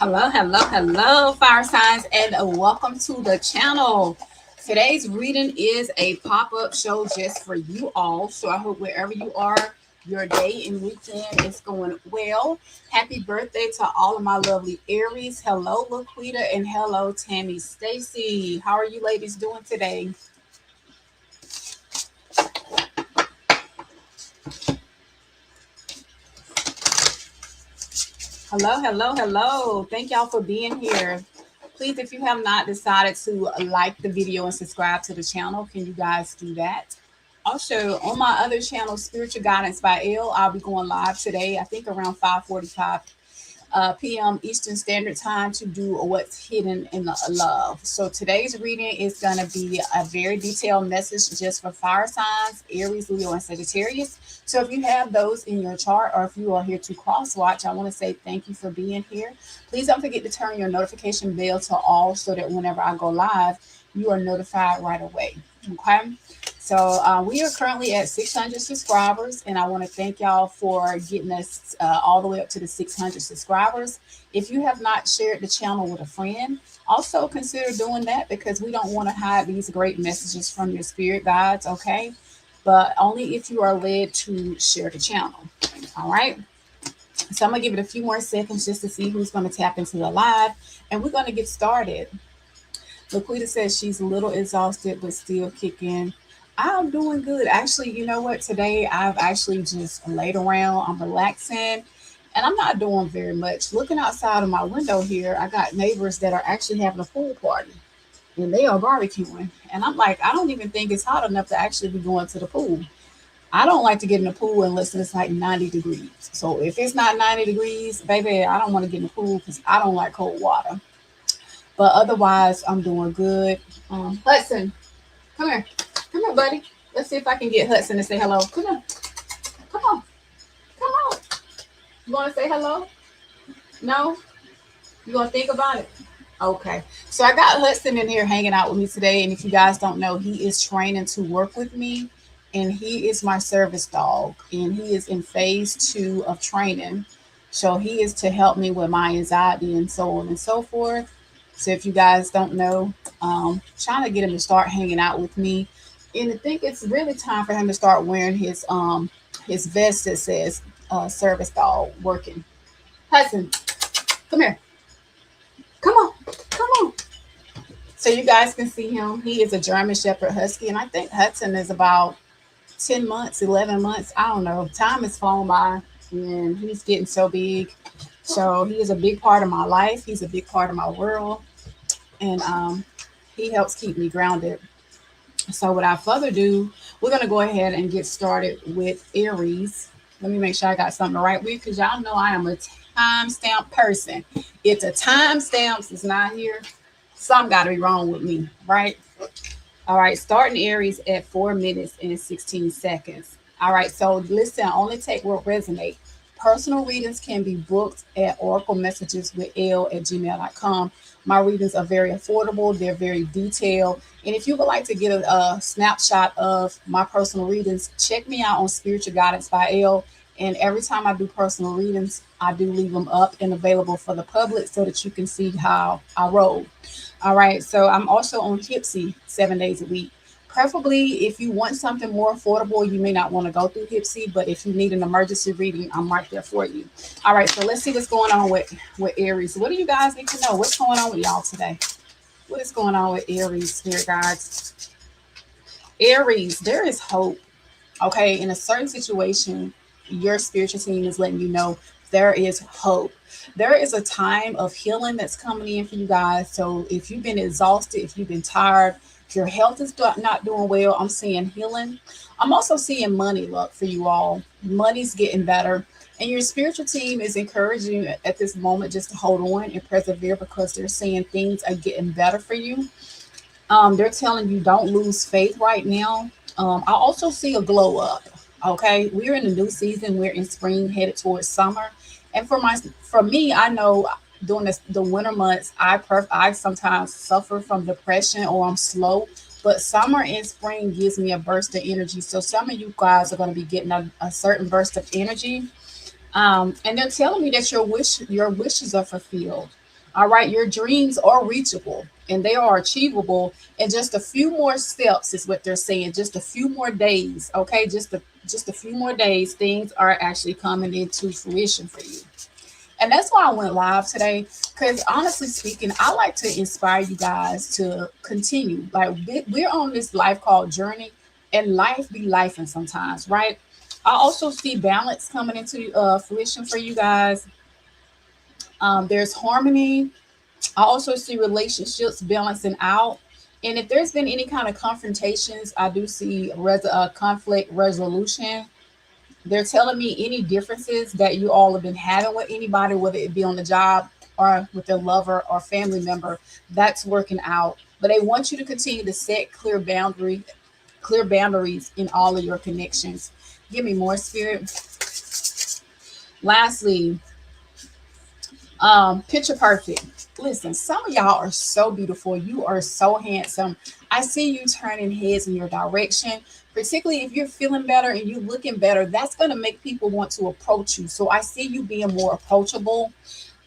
Hello, fire signs, and welcome to the channel. Today's reading is a pop-up show just for you all. So I hope wherever you are, your day and weekend is going well. Happy birthday to all of my lovely Aries. Hello, Laquita, and hello, Tammy Stacy. How are you ladies doing today? Hello. Thank y'all for being here. Please, if you have not decided to like the video and subscribe to the channel, can you guys do that? Also, on my other channel, Spiritual Guidance by Elle, I'll be going live today, I think around 5:45 p.m. Eastern Standard Time to do what's hidden in the love. So today's reading is going to be a very detailed message just for fire signs, Aries, Leo, and Sagittarius. So if you have those in your chart or if you are here to cross watch, I want to say thank you for being here. Please don't forget to turn your notification bell to all so that whenever I go live, you are notified right away. Okay. So we are currently at 600 subscribers, and I want to thank y'all for getting us all the way up to the 600 subscribers. If you have not shared the channel with a friend, also consider doing that because we don't want to hide these great messages from your spirit guides, okay? But only if you are led to share the channel, all right? So I'm going to give it a few more seconds just to see who's going to tap into the live, and we're going to get started. Laquita says she's a little exhausted but still kicking. I'm doing good. Actually, you know what? Today I've actually just laid around. I'm relaxing and I'm not doing very much. Looking outside of my window here, I got neighbors that are actually having a pool party and they are barbecuing. And I'm like, I don't even think it's hot enough to actually be going to the pool. I don't like to get in the pool unless it's like 90 degrees. So if it's not 90 degrees, baby, I don't want to get in the pool because I don't like cold water. But otherwise, I'm doing good. Hudson, come here. Come here, buddy. Let's see if I can get Hudson to say hello. Come on. Come on. Come on. You want to say hello? No? You going to think about it? Okay. So I got Hudson in here hanging out with me today. And if you guys don't know, he is training to work with me. And he is my service dog. And he is in phase 2 of training. So he is to help me with my anxiety and so on and so forth. So if you guys don't know, trying to get him to start hanging out with me. And I think it's really time for him to start wearing his vest that says service dog working. Hudson, come here. Come on. Come on. So you guys can see him. He is a German Shepherd Husky. And I think Hudson is about 10 months, 11 months. I don't know. Time has flown by and he's getting so big. So he is a big part of my life. He's a big part of my world. And he helps keep me grounded. So without further ado, we're going to go ahead and get started with Aries. Let me make sure I got something right with because y'all know I am a timestamp person. If the timestamps is not here, something got to be wrong with me, right? All right, starting Aries at 4 minutes and 16 seconds. All right, so listen, only take what resonate. Personal readings can be booked at Oracle Messages with l@gmail.com. My readings are very affordable. They're very detailed. And if you would like to get a snapshot of my personal readings, check me out on Spiritual Guidance by Elle. And every time I do personal readings, I do leave them up and available for the public so that you can see how I roll. All right. So I'm also on Hipsy 7 days a week. Preferably, if you want something more affordable, you may not want to go through Hipsy, but if you need an emergency reading, I'm right there for you. All right, so let's see what's going on with Aries. What do you guys need to know? What's going on with y'all today? What is going on with Aries, spirit guides? Aries, there is hope. Okay, in a certain situation, your spiritual team is letting you know there is hope. There is a time of healing that's coming in for you guys. So if you've been exhausted, if you've been tired, if your health is not doing well, I'm seeing healing. I'm also seeing money luck for you all. Money's getting better. And your spiritual team is encouraging you at this moment just to hold on and persevere because they're saying things are getting better for you. They're telling you don't lose faith right now. I also see a glow up. Okay, we're in a new season. We're in spring, headed towards summer. And for me, I know during the winter months, I sometimes suffer from depression or I'm slow. But summer and spring gives me a burst of energy. So some of you guys are going to be getting a certain burst of energy. And they're telling me that your wishes are fulfilled. All right, your dreams are reachable and they are achievable in just a few more steps is what they're saying. Just a few more days, okay? Just a few more days, things are actually coming into fruition for you. And that's why I went live today. Because honestly speaking, I like to inspire you guys to continue. Like we're on this life called journey, and life be life and sometimes, right? I also see balance coming into fruition for you guys. There's harmony. I also see relationships balancing out. And if there's been any kind of confrontations, I do see conflict resolution. They're telling me any differences that you all have been having with anybody, whether it be on the job or with a lover or family member, that's working out. But they want you to continue to set clear boundaries in all of your connections. Give me more spirit. Lastly, picture perfect. Listen, some of y'all are so beautiful. You are so handsome. I see you turning heads in your direction, particularly if you're feeling better and you looking better. That's going to make people want to approach you. So I see you being more approachable.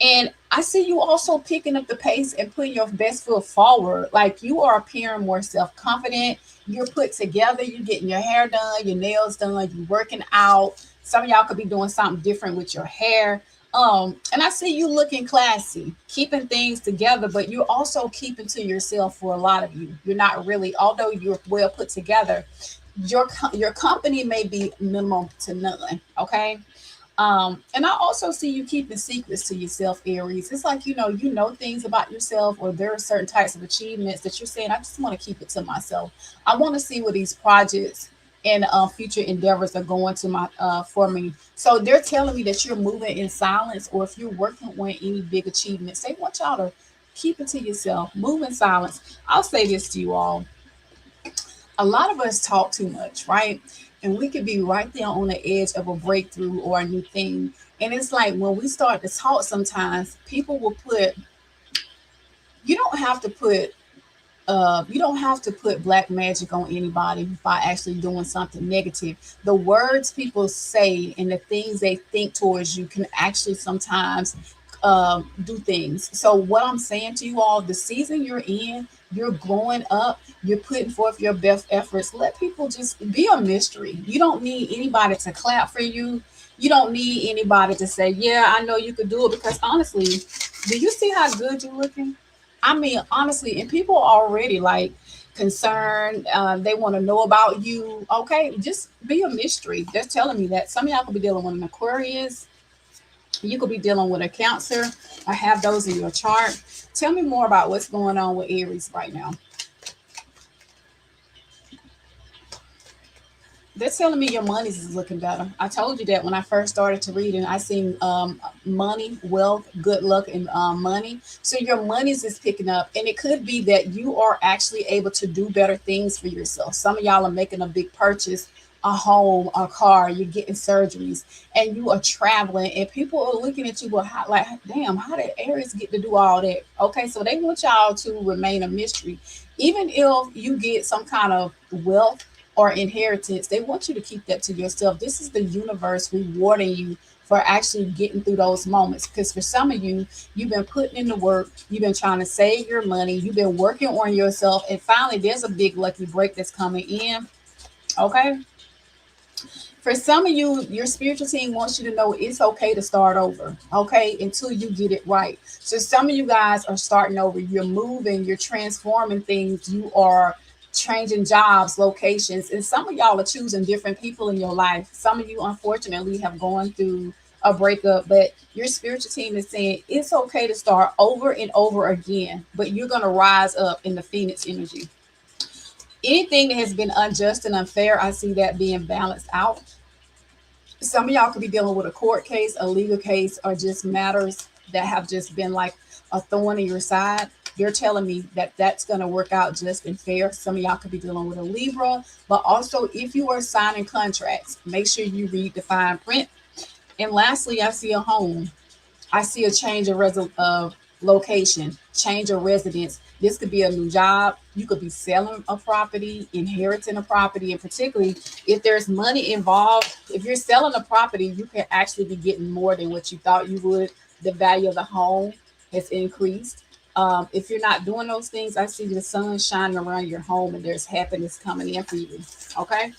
And I see you also picking up the pace and putting your best foot forward. Like you are appearing more self confident. You're put together. You're getting your hair done, your nails done. You're working out. Some of y'all could be doing something different with your hair. And I see you looking classy, keeping things together, but you're also keeping to yourself for a lot of you. You're not really, although you're well put together, your company may be minimal to none. Okay. And I also see you keeping secrets to yourself, Aries. It's like, you know things about yourself, or there are certain types of achievements that you're saying, I just want to keep it to myself. I want to see where these projects and future endeavors are going to my for me. So they're telling me that you're moving in silence, or if you're working on any big achievements, they want y'all to keep it to yourself, move in silence. I'll say this to you all. A lot of us talk too much, right? And we could be right there on the edge of a breakthrough or a new thing. And it's like when we start to talk, sometimes people will put, you don't have to put black magic on anybody by actually doing something negative. The words people say and the things they think towards you can actually sometimes do things. So what I'm saying to you all, the season you're in, you're growing up, you're putting forth your best efforts. Let people just be a mystery. You don't need anybody to clap for you. You don't need anybody to say, yeah, I know you could do it. Because honestly, do you see how good you're looking? I mean, honestly, and people are already like concerned. They want to know about you. Okay, just be a mystery. They're telling me that some of y'all could be dealing with an Aquarius. You could be dealing with a Cancer. I have those in your chart. Tell me more about what's going on with Aries right now. They're telling me your money is looking better. I told you that when I first started to read, and I seen money, wealth, good luck, and money. So your money's is picking up, and it could be that you are actually able to do better things for yourself. Some of y'all are making a big purchase, a home, a car. You're getting surgeries, and you are traveling, and people are looking at you. Well, like, damn, how did Aries get to do all that? Okay, so they want y'all to remain a mystery, even if you get some kind of wealth or inheritance. They want you to keep that to yourself. This is the universe rewarding you for actually getting through those moments. Because for some of you, you've been putting in the work, you've been trying to save your money, you've been working on yourself, and finally there's a big lucky break that's coming in. Okay. For some of you, your spiritual team wants you to know it's okay to start over, okay, until you get it right. So some of you guys are starting over. You're moving, you're transforming things, you are changing jobs, locations, and some of y'all are choosing different people in your life. Some of you, unfortunately, have gone through a breakup, but your spiritual team is saying it's okay to start over and over again, but you're going to rise up in the Phoenix energy. Anything that has been unjust and unfair, I see that being balanced out. Some of y'all could be dealing with a court case, a legal case, or just matters that have just been like a thorn in your side. They're telling me that that's going to work out just and fair. Some of y'all could be dealing with a Libra, but also if you are signing contracts, make sure you read the fine print. And lastly, I see a home. I see a change of location, change of residence. This could be a new job. You could be selling a property, inheriting a property, and particularly if there's money involved, if you're selling a property, you can actually be getting more than what you thought you would, the value of the home. has increased. If you're not doing those things, I see the sun shining around your home and there's happiness coming in for you. Okay.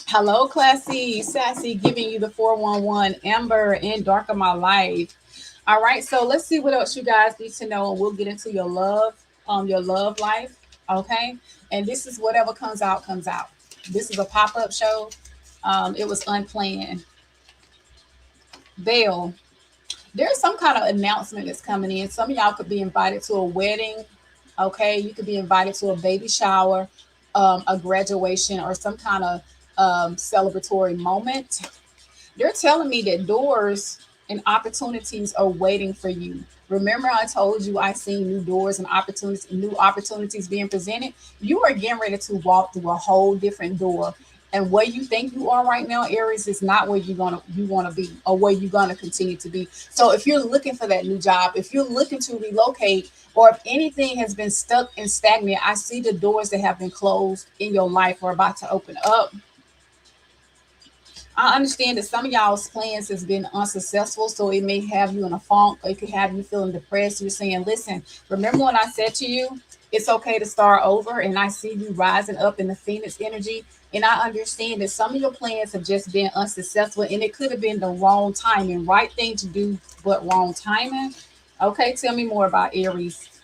Hello, Classy, Sassy, giving you the 411, Amber, and Dark of My Life. All right, so let's see what else you guys need to know, and we'll get into your love life. Okay, and this is whatever comes out, comes out. This is a pop-up show. It was unplanned. Bell, there's some kind of announcement that's coming in. Some of y'all could be invited to a wedding. Okay, you could be invited to a baby shower, a graduation, or some kind of celebratory moment. They're telling me that doors and opportunities are waiting for you. Remember, I told you I seen new doors and opportunities, new opportunities being presented. You are getting ready to walk through a whole different door. And where you think you are right now, Aries, is not where you want to be, or where you're gonna continue to be. So if you're looking for that new job, if you're looking to relocate, or if anything has been stuck and stagnant, I see the doors that have been closed in your life are about to open up. I understand that some of y'all's plans has been unsuccessful, so it may have you in a funk, or it could have you feeling depressed. You're saying, listen, remember when I said to you, it's okay to start over, and I see you rising up in the Phoenix energy. And I understand that some of your plans have just been unsuccessful, and it could have been the wrong timing, right thing to do, but wrong timing. Okay, tell me more about Aries.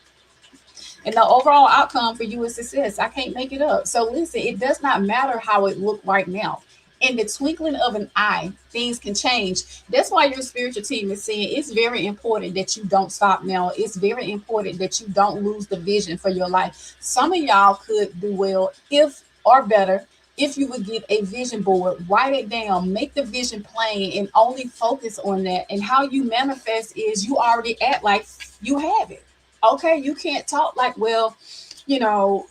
And the overall outcome for you is success. I can't make it up. So listen, it does not matter how it looked right now. In the twinkling of an eye, things can change. That's why your spiritual team is saying it's very important that you don't stop now. It's very important that you don't lose the vision for your life. Some of y'all could do well if, or better, if you would get a vision board, write it down, make the vision plain, and only focus on that. And how you manifest is you already act like you have it. Okay, you can't talk like, well, you know,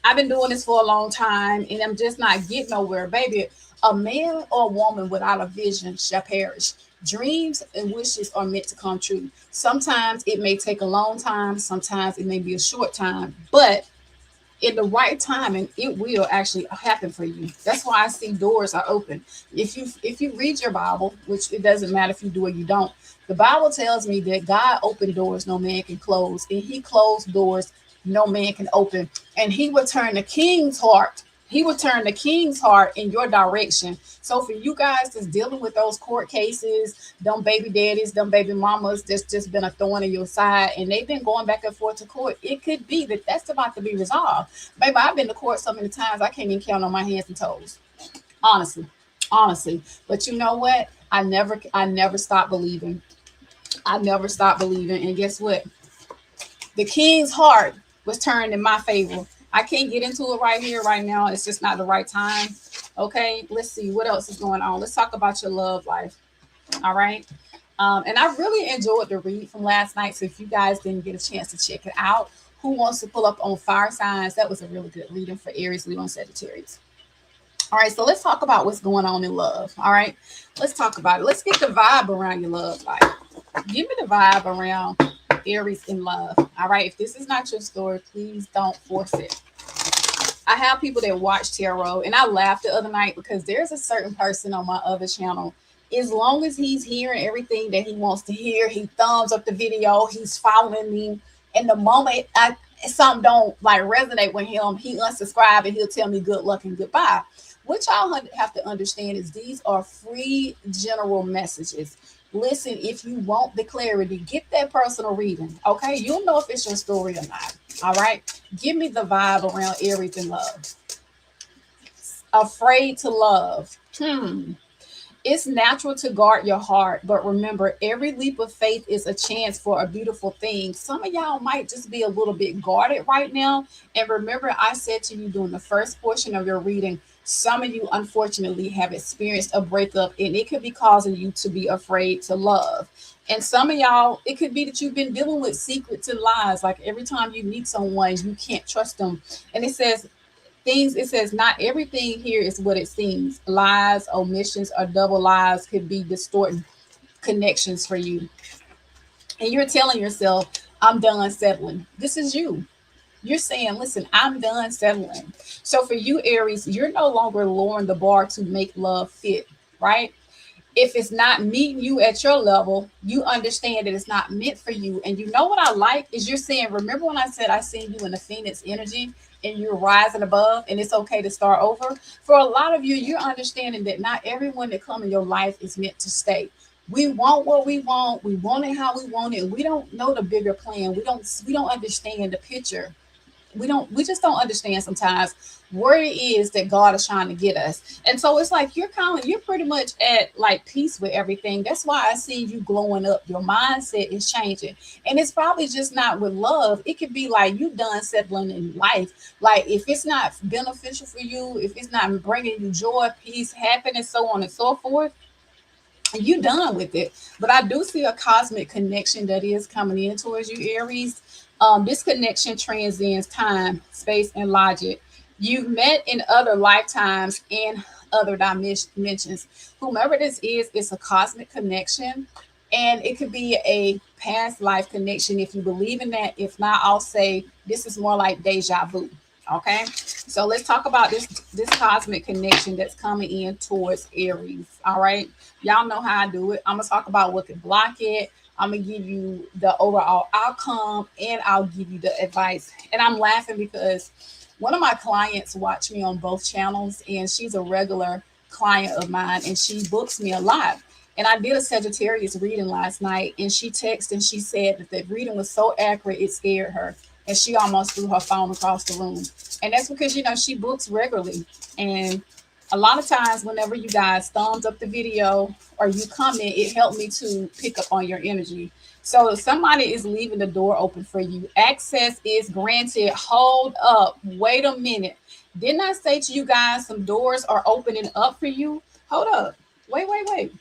I've been doing this for a long time and I'm just not getting nowhere, baby. A man or a woman without a vision shall perish. Dreams and wishes are meant to come true. Sometimes it may take a long time, sometimes it may be a short time, but in the right timing, it will actually happen for you. That's why I see doors are open. If you read your Bible, which it doesn't matter if you do or you don't, the Bible tells me that God opened doors no man can close, and He closed doors no man can open. And He will turn the king's heart. He will turn the king's heart in your direction. So for you guys that's dealing with those court cases, them baby daddies, them baby mamas, that's just been a thorn in your side, and they've been going back and forth to court, it could be that that's about to be resolved. Baby, I've been to court so many times I can't even count on my hands and toes. Honestly, honestly. But you know what? I never stopped believing. I never stopped believing. And guess what? The king's heart was turned in my favor. I can't get into it right here, right now. It's just not the right time. Okay, let's see what else is going on. Let's talk about your love life. All right. And I really enjoyed the read from last night. So if you guys didn't get a chance to check it out, who wants to pull up on fire signs? That was a really good reading for Aries, Leo, and Sagittarius. All right, so let's talk about what's going on in love. All right, let's talk about it. Let's get the vibe around your love life. Give me the vibe around Aries in love. All right, if this is not your story, please don't force it. I have people that watch tarot, and I laughed the other night because there's a certain person on my other channel. As long as he's hearing everything that he wants to hear, he thumbs up the video, he's following me. And the moment something don't like resonate with him, he unsubscribe and he'll tell me good luck and goodbye. What y'all have to understand is these are free general messages. Listen, if you want the clarity, get that personal reading. Okay, you'll know if it's your story or not. All right, give me the vibe around Aries in love. Afraid to love. It's natural to guard your heart, but remember, every leap of faith is a chance for a beautiful thing. Some of y'all might just be a little bit guarded right now. And remember, I said to you during the first portion of your reading, some of you unfortunately have experienced a breakup, and it could be causing you to be afraid to love. And some of y'all, it could be that you've been dealing with secrets and lies. Like every time you meet someone, you can't trust them. And it says not everything here is what it seems. Lies, omissions, or double lies could be distorting connections for you. And you're telling yourself, I'm done settling. This is you. You're saying, listen, I'm done settling. So for you, Aries, you're no longer lowering the bar to make love fit, right? If it's not meeting you at your level, you understand that it's not meant for you. And you know what I like is you're saying, remember when I said I seen you in the Phoenix energy and you're rising above and it's okay to start over? For a lot of you, you're understanding that not everyone that come in your life is meant to stay. We want what we want it how we want it. We don't know the bigger plan. We don't understand the picture. We just don't understand sometimes where it is that God is trying to get us. And so it's like you're pretty much at like peace with everything. That's why I see you glowing up. Your mindset is changing. And it's probably just not with love. It could be like you done settling in life. Like if it's not beneficial for you, if it's not bringing you joy, peace, happiness, so on and so forth, you done with it. But I do see a cosmic connection that is coming in towards you, Aries. This connection transcends time, space, and logic. You've met in other lifetimes and other dimensions. Whomever this is, it's a cosmic connection, and it could be a past life connection if you believe in that. If not, I'll say this is more like deja vu. Okay, so let's talk about this cosmic connection that's coming in towards Aries. All right, y'all know how I do it. I'm gonna talk about what could block it. I'm gonna give you the overall outcome, and I'll give you the advice. And I'm laughing because one of my clients watch me on both channels, and she's a regular client of mine, and she books me a lot. And I did a Sagittarius reading last night, and she texted and she said that the reading was so accurate it scared her, and she almost threw her phone across the room. And that's because she books regularly, and a lot of times whenever you guys thumbs up the video or you comment, it helped me to pick up on your energy. So if somebody is leaving the door open for you, access is granted. Hold up, wait a minute. Didn't I say to you guys some doors are opening up for you? Hold up, wait.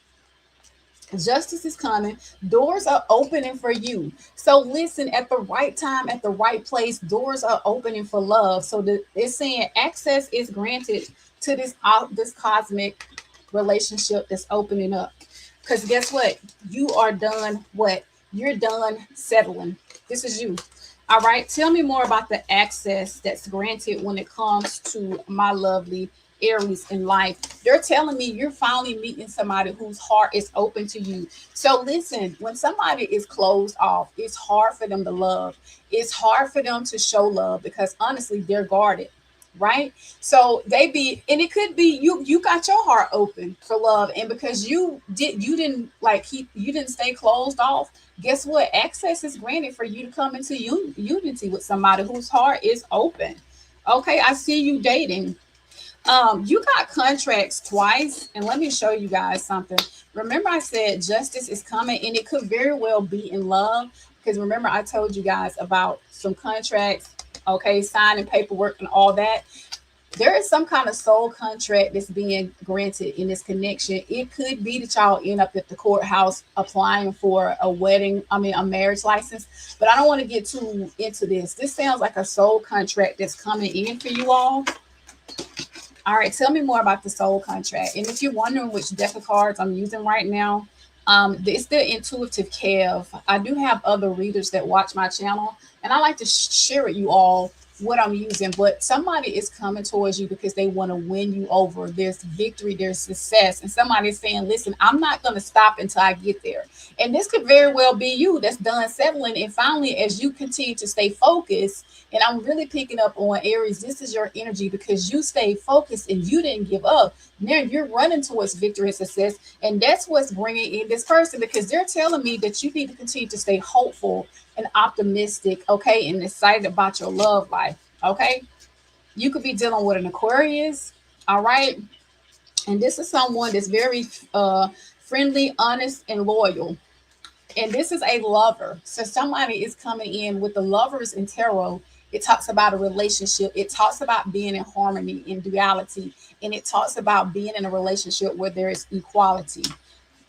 Justice is coming. Doors are opening for you. So listen, at the right time, at the right place, doors are opening for love. So it's saying access is granted to this cosmic relationship that's opening up. Because guess what? You are done what? You're done settling. This is you. All right. Tell me more about the access that's granted when it comes to my lovely Aries in life. They're telling me you're finally meeting somebody whose heart is open to you. So listen, when somebody is closed off, it's hard for them to love. It's hard for them to show love because honestly, they're guarded, right? So they be, and it could be you got your heart open for love, and because you didn't like keep you didn't stay closed off. Guess what? Access is granted for you to come into unity with somebody whose heart is open. Okay, I see you dating. You got contracts twice, and let me show you guys something. Remember, I said justice is coming, and it could very well be in love. Because remember, I told you guys about some contracts, okay, signing paperwork and all that. There is some kind of soul contract that's being granted in this connection. It could be that y'all end up at the courthouse applying for a a marriage license. But I don't want to get too into this. This sounds like a soul contract that's coming in for you all. All right, tell me more about the soul contract. And if you're wondering which deck of cards I'm using right now, it's the Intuitive Kev. I do have other readers that watch my channel, and I like to share with you all what I'm using. But somebody is coming towards you because they want to win you over. There's victory, there's success, and somebody's saying, "Listen, I'm not going to stop until I get there." And this could very well be you that's done settling, and finally, as you continue to stay focused. And I'm really picking up on Aries. This is your energy because you stayed focused and you didn't give up. Now you're running towards victory and success. And that's what's bringing in this person because they're telling me that you need to continue to stay hopeful and optimistic, okay, and excited about your love life, okay? You could be dealing with an Aquarius, all right? And this is someone that's very friendly, honest, and loyal. And this is a lover. So somebody is coming in with the lovers in tarot. It talks about a relationship. It talks about being in harmony, in duality, and it talks about being in a relationship where there is equality.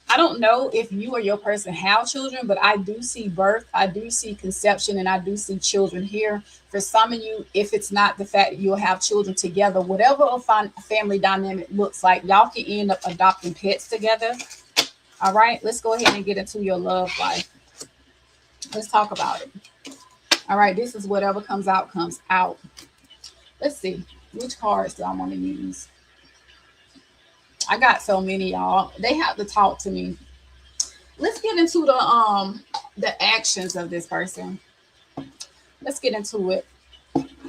I don't know if you or your person have children, but I do see birth, I do see conception, and I do see children here. For some of you, if it's not the fact that you'll have children together, whatever a family dynamic looks like, y'all can end up adopting pets together. All right, let's go ahead and get into your love life. Let's talk about it. All right, this is whatever comes out, comes out. Let's see. Which cards do I want to use? I got so many, y'all. They have to talk to me. Let's get into the actions of this person. Let's get into it.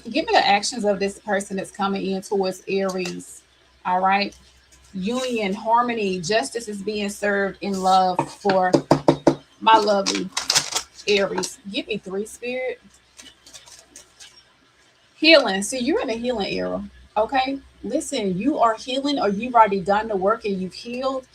Give me the actions of this person that's coming in towards Aries. All right. Union, harmony, justice is being served in love for my lovely Aries. Give me three, spirit. Healing. See, you're in a healing era. Okay. Listen, you are healing, or you've already done the work and you've healed.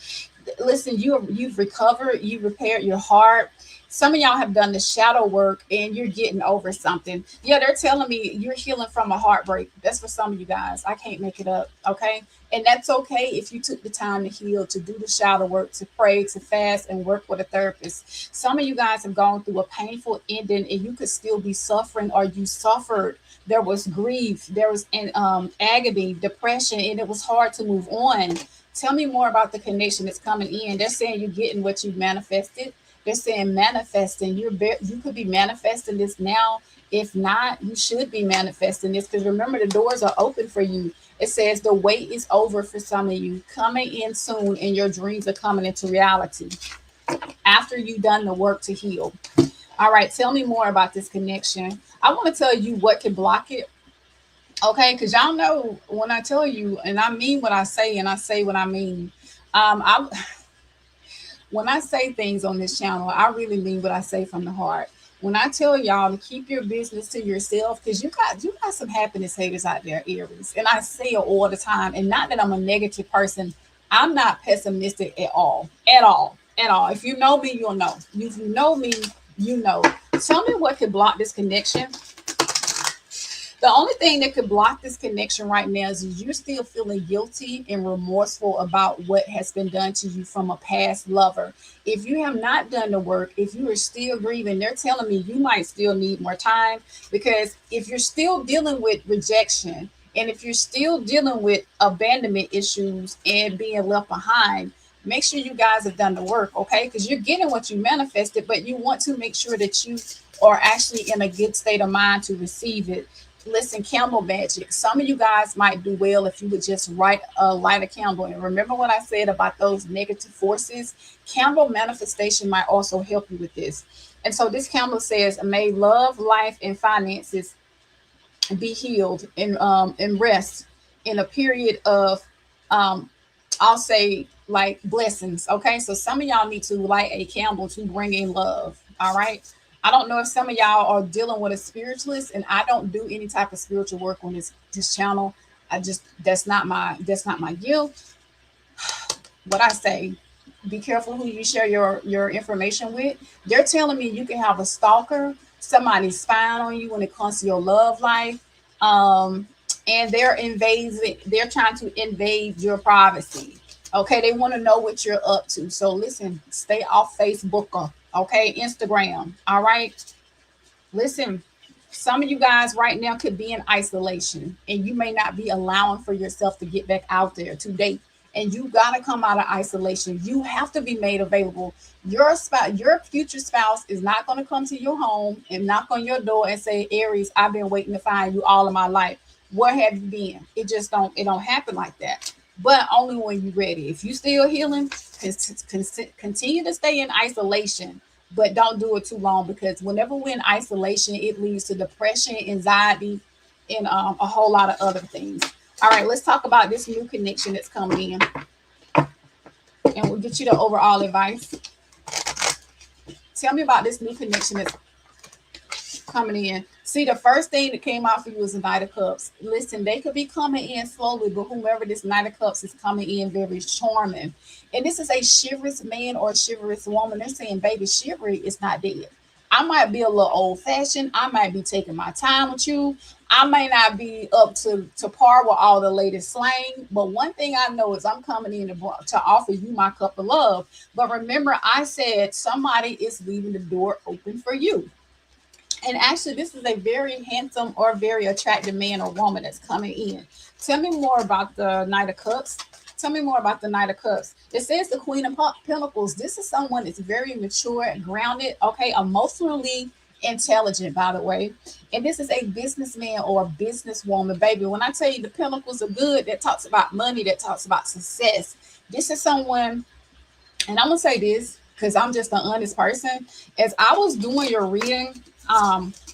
Listen, you've recovered, you repaired your heart. Some of y'all have done the shadow work and you're getting over something. Yeah, they're telling me you're healing from a heartbreak. That's for some of you guys. I can't make it up. Okay. And that's okay if you took the time to heal, to do the shadow work, to pray, to fast, and work with a therapist. Some of you guys have gone through a painful ending and you could still be suffering, or you suffered. There was grief, there was agony, depression, and it was hard to move on. Tell me more about the connection that's coming in. They're saying you're getting what you manifested. They're saying manifesting. You could be manifesting this now. If not, you should be manifesting this, because remember, the doors are open for you. It says the wait is over for some of you. Coming in soon, and your dreams are coming into reality after you've done the work to heal. All right, tell me more about this connection. I want to tell you what can block it. Okay, because y'all know when I tell you, and I mean what I say, and I say what I mean. I When I say things on this channel, I really mean what I say from the heart. When I tell y'all to keep your business to yourself, because you got some happiness haters out there, Aries, and I say it all the time. And not that I'm a negative person, I'm not pessimistic at all, at all, at all. If you know me, you'll know. If you know me, you know. Tell me what could block this connection. The only thing that could block this connection right now is you're still feeling guilty and remorseful about what has been done to you from a past lover. If you have not done the work, if you are still grieving, they're telling me you might still need more time, because if you're still dealing with rejection, and if you're still dealing with abandonment issues and being left behind, make sure you guys have done the work, okay? Because you're getting what you manifested, but you want to make sure that you are actually in a good state of mind to receive it. Listen, candle magic. Some of you guys might do well if you would just light a candle. And remember what I said about those negative forces? Candle manifestation might also help you with this. And so this candle says, may love, life, and finances be healed and rest in a period of um I'll say like blessings. Okay, so some of y'all need to light a candle to bring in love. All right. I don't know if some of y'all are dealing with a spiritualist, and I don't do any type of spiritual work on this channel. I just that's not my gift. What I say, be careful who you share your information with. They're telling me you can have a stalker, somebody spying on you when it comes to your love life. Um, and they're trying to invade your privacy. Okay, they want to know what you're up to. So listen, stay off Facebook, okay, Instagram. All right. Listen, some of you guys right now could be in isolation, and you may not be allowing for yourself to get back out there to date. And you got to come out of isolation. You have to be made available. Your spouse, your future spouse, is not going to come to your home and knock on your door and say, Aries, I've been waiting to find you all of my life. Where have you been? It don't happen like that. But only when you're ready. If you still healing, continue to stay in isolation, but don't do it too long, because whenever we're in isolation, it leads to depression, anxiety, and a whole lot of other things. All right, let's talk about this new connection that's coming in, and we'll get you the overall advice. Tell me about this new connection that's coming in. See, the first thing that came out for you is the Knight of Cups. Listen, they could be coming in slowly, but whomever this Knight of Cups is coming in very charming. And this is a chivalrous man or a chivalrous woman. They're saying, baby, chivalry is not dead. I might be a little old fashioned. I might be taking my time with you. I may not be up to par with all the latest slang. But one thing I know is I'm coming in to offer you my cup of love. But remember, I said somebody is leaving the door open for you. And actually, this is a very handsome or very attractive man or woman that's coming in. Tell me more about the Knight of Cups. Tell me more about the Knight of Cups. It says the Queen of Pentacles. This is someone that's very mature, grounded, okay, emotionally intelligent, by the way. And this is a businessman or a businesswoman, baby. When I tell you the pentacles are good, that talks about money, that talks about success. This is someone, and I'm gonna say this because I'm just an honest person. As I was doing your reading,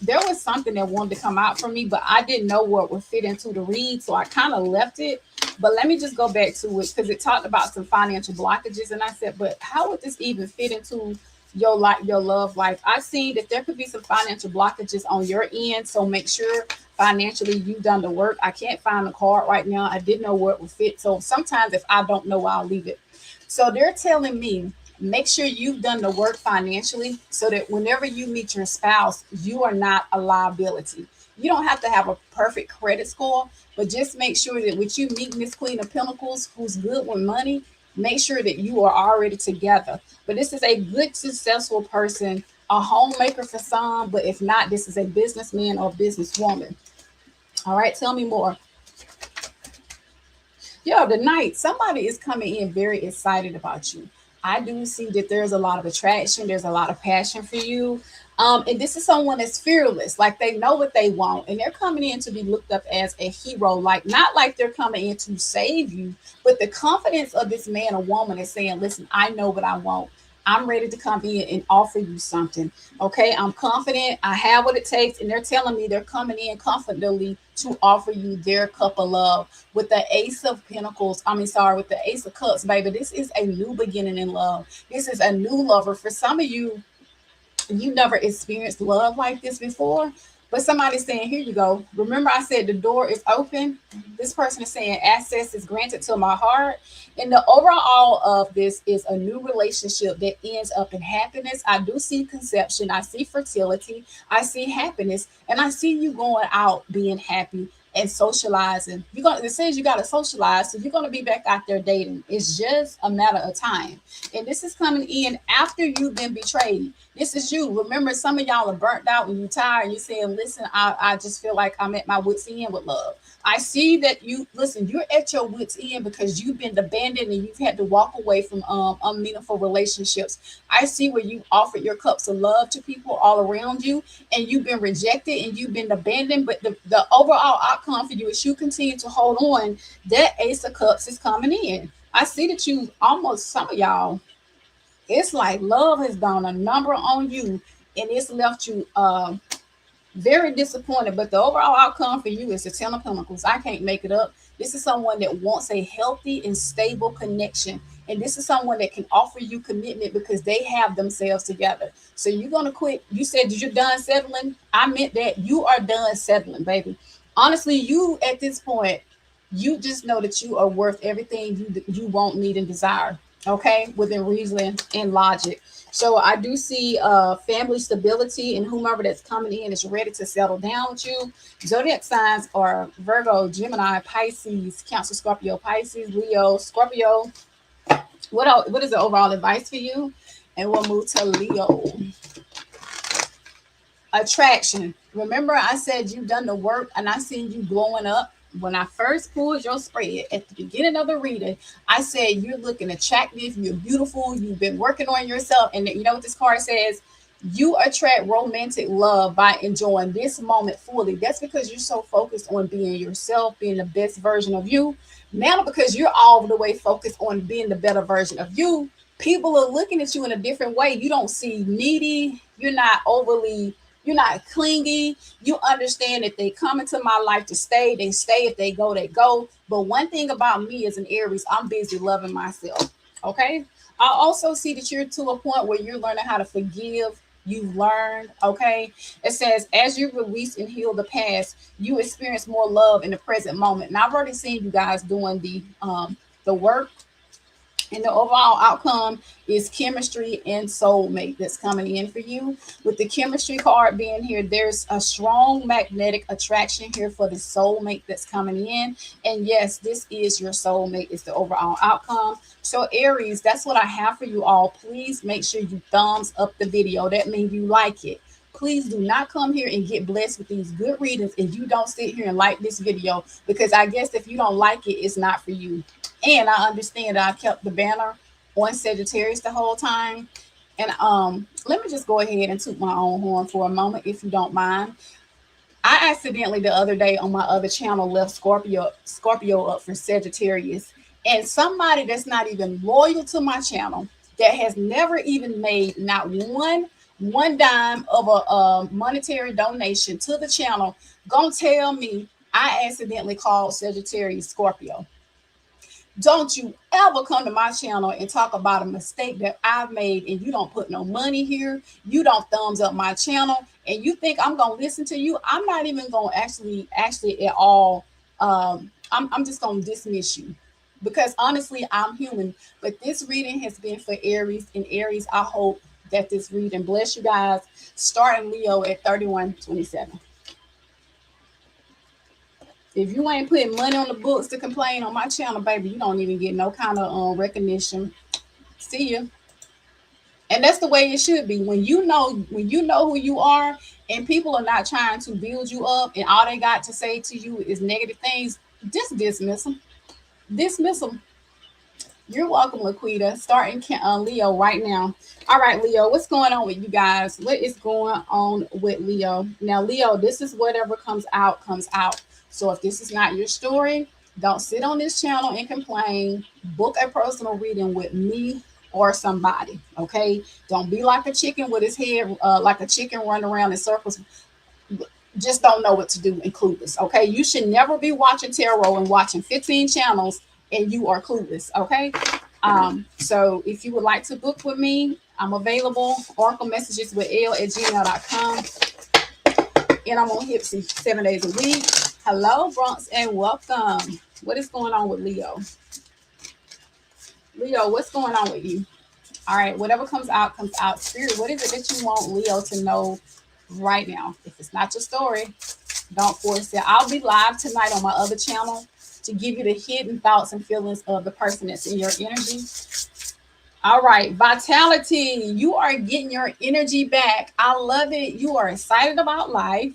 there was something that wanted to come out for me, but I didn't know what would fit into the read, so I kind of left it. But let me just go back to it because it talked about some financial blockages, and I said, but how would this even fit into your life, your love life? I seen that there could be some financial blockages on your end, so make sure financially you've done the work. I can't find the card right now. I didn't know where it would fit, so sometimes if I don't know, I'll leave it. So they're telling me make sure you've done the work financially so that whenever you meet your spouse, you are not a liability. You don't have to have a perfect credit score, but just make sure that with you meeting this Queen of Pentacles who's good with money, make sure that you are already together. But this is a good, successful person, a homemaker for some, but if not, this is a businessman or businesswoman. All right, tell me more. Yo, tonight somebody is coming in very excited about you. I do see that there's a lot of attraction, there's a lot of passion for you. And this is someone that's fearless, like they know what they want, and they're coming in to be looked up as a hero, like not like they're coming in to save you, but the confidence of this man or woman is saying, listen, I know what I want. I'm ready to come in and offer you something. Okay, I'm confident. I have what it takes. And they're telling me they're coming in confidently to offer you their cup of love with the Ace of Pentacles. I mean, sorry, with the Ace of Cups, baby. This is a new beginning in love. This is a new lover. For some of you, you never experienced love like this before, but somebody's saying, here you go. Remember, I said the door is open. This person is saying access is granted to my heart. And the overall of this is a new relationship that ends up in happiness. I do see conception. I see fertility. I see happiness. And I see you going out being happy and socializing. It says you gotta socialize, so you're gonna be back out there dating. It's just a matter of time. And this is coming in after you've been betrayed. This is you. Remember, some of y'all are burnt out and you're tired and you're saying, listen, I just feel like I'm at my wit's end with love. I see that you're at your wit's end because you've been abandoned and you've had to walk away from unmeaningful relationships. I see where you offered your cups of love to people all around you and you've been rejected and you've been abandoned. But the overall outcome for you is you continue to hold on. That Ace of Cups is coming in. I see that you almost, some of y'all, it's like love has done a number on you and it's left you very disappointed. But the overall outcome for you is the Ten of Pentacles. I can't make it up. This is someone that wants a healthy and stable connection. And this is someone that can offer you commitment because they have themselves together. So you're going to quit. You said you're done settling. I meant that you are done settling, baby. Honestly, you at this point, you just know that you are worth everything you want, need, and desire. Okay, within reason and logic. So I do see family stability, and whomever that's coming in is ready to settle down with you. Zodiac signs are Virgo, Gemini, Pisces, Cancer, Scorpio, Pisces, Leo, Scorpio. What is the overall advice for you? And we'll move to Leo. Attraction. Remember, I said you've done the work, and I seen you glowing up. When I first pulled your spread at the beginning of the reading, I said you're looking attractive, you're beautiful, you've been working on yourself. And you know what this card says? You attract romantic love by enjoying this moment fully. That's because you're so focused on being yourself, being the best version of you. Now, because you're all the way focused on being the better version of you, people are looking at you in a different way. You don't see needy, you're not clingy. You understand that they come into my life to stay. They stay. If they go, they go. But one thing about me as an Aries, I'm busy loving myself. Okay. I also see that you're to a point where you're learning how to forgive. You've learned. Okay. It says, as you release and heal the past, you experience more love in the present moment. And I've already seen you guys doing the work. And the overall outcome is chemistry and soulmate that's coming in for you. With the chemistry card being here, there's a strong magnetic attraction here for the soulmate that's coming in. And yes, this is your soulmate, is the overall outcome. So Aries, that's what I have for you all. Please make sure you thumbs up the video. That means you like it. Please do not come here and get blessed with these good readings if you don't sit here and like this video, because I guess if you don't like it, it's not for you. And I understand that I kept the banner on Sagittarius the whole time. And let me just go ahead and toot my own horn for a moment, if you don't mind. I accidentally the other day on my other channel left Scorpio up for Sagittarius, and somebody that's not even loyal to my channel, that has never even made not one dime of a monetary donation to the channel, gonna tell me I accidentally called Sagittarius Scorpio. Don't you ever come to my channel and talk about a mistake that I've made, and you don't put no money here, you don't thumbs up my channel, and you think I'm gonna listen to you. I'm not even gonna actually at all. I'm just gonna dismiss you, because honestly, I'm human. But this reading has been for Aries, and Aries, I hope that this reading bless you guys. Starting Leo at 3127. If you ain't putting money on the books to complain on my channel, baby, you don't even get no kind of recognition. See you. And that's the way it should be. When you know who you are, and people are not trying to build you up, and all they got to say to you is negative things, just dismiss them. Dismiss them. You're welcome, Laquita. Starting Leo right now. All right, Leo, what's going on with you guys? What is going on with Leo? Now, Leo, this is whatever comes out, comes out. So if this is not your story, don't sit on this channel and complain. Book a personal reading with me or somebody, okay? Don't be like a chicken with his head, like a chicken running around in circles. Just don't know what to do and clueless, okay? You should never be watching tarot and watching 15 channels and you are clueless, okay? So if you would like to book with me, I'm available. Oracle messages with l@gmail.com. And I'm on Hipsy 7 days a week. Hello, Bronx, and welcome. What is going on with Leo? Leo, what's going on with you? All right, whatever comes out, comes out. Spirit, what is it that you want Leo to know right now? If it's not your story, don't force it. I'll be live tonight on my other channel to give you the hidden thoughts and feelings of the person that's in your energy. All right, vitality. You are getting your energy back. I love it. You are excited about life.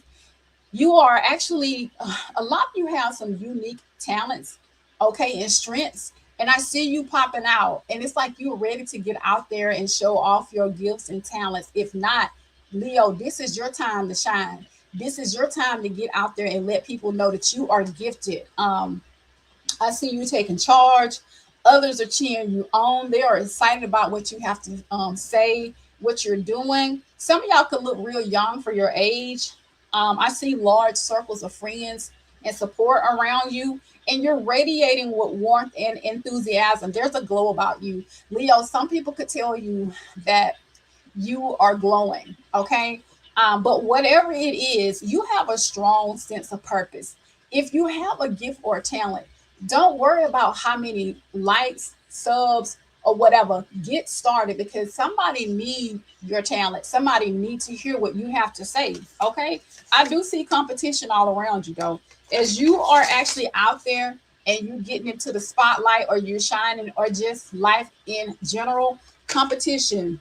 You are actually, a lot of you have some unique talents, okay, and strengths. And I see you popping out. And it's like you're ready to get out there and show off your gifts and talents. If not, Leo, this is your time to shine. This is your time to get out there and let people know that you are gifted. I see you taking charge. Others are cheering you on. They are excited about what you have to say, what you're doing. Some of y'all could look real young for your age. I see large circles of friends and support around you, and you're radiating with warmth and enthusiasm. There's a glow about you, Leo. Some people could tell you that you are glowing, okay? But whatever it is, you have a strong sense of purpose. If you have a gift or a talent, don't worry about how many likes, subs, or whatever. Get started, because somebody needs your talent. Somebody needs to hear what you have to say, okay? I do see competition all around you, though. As you are actually out there and you getting into the spotlight, or you're shining, or just life in general, competition,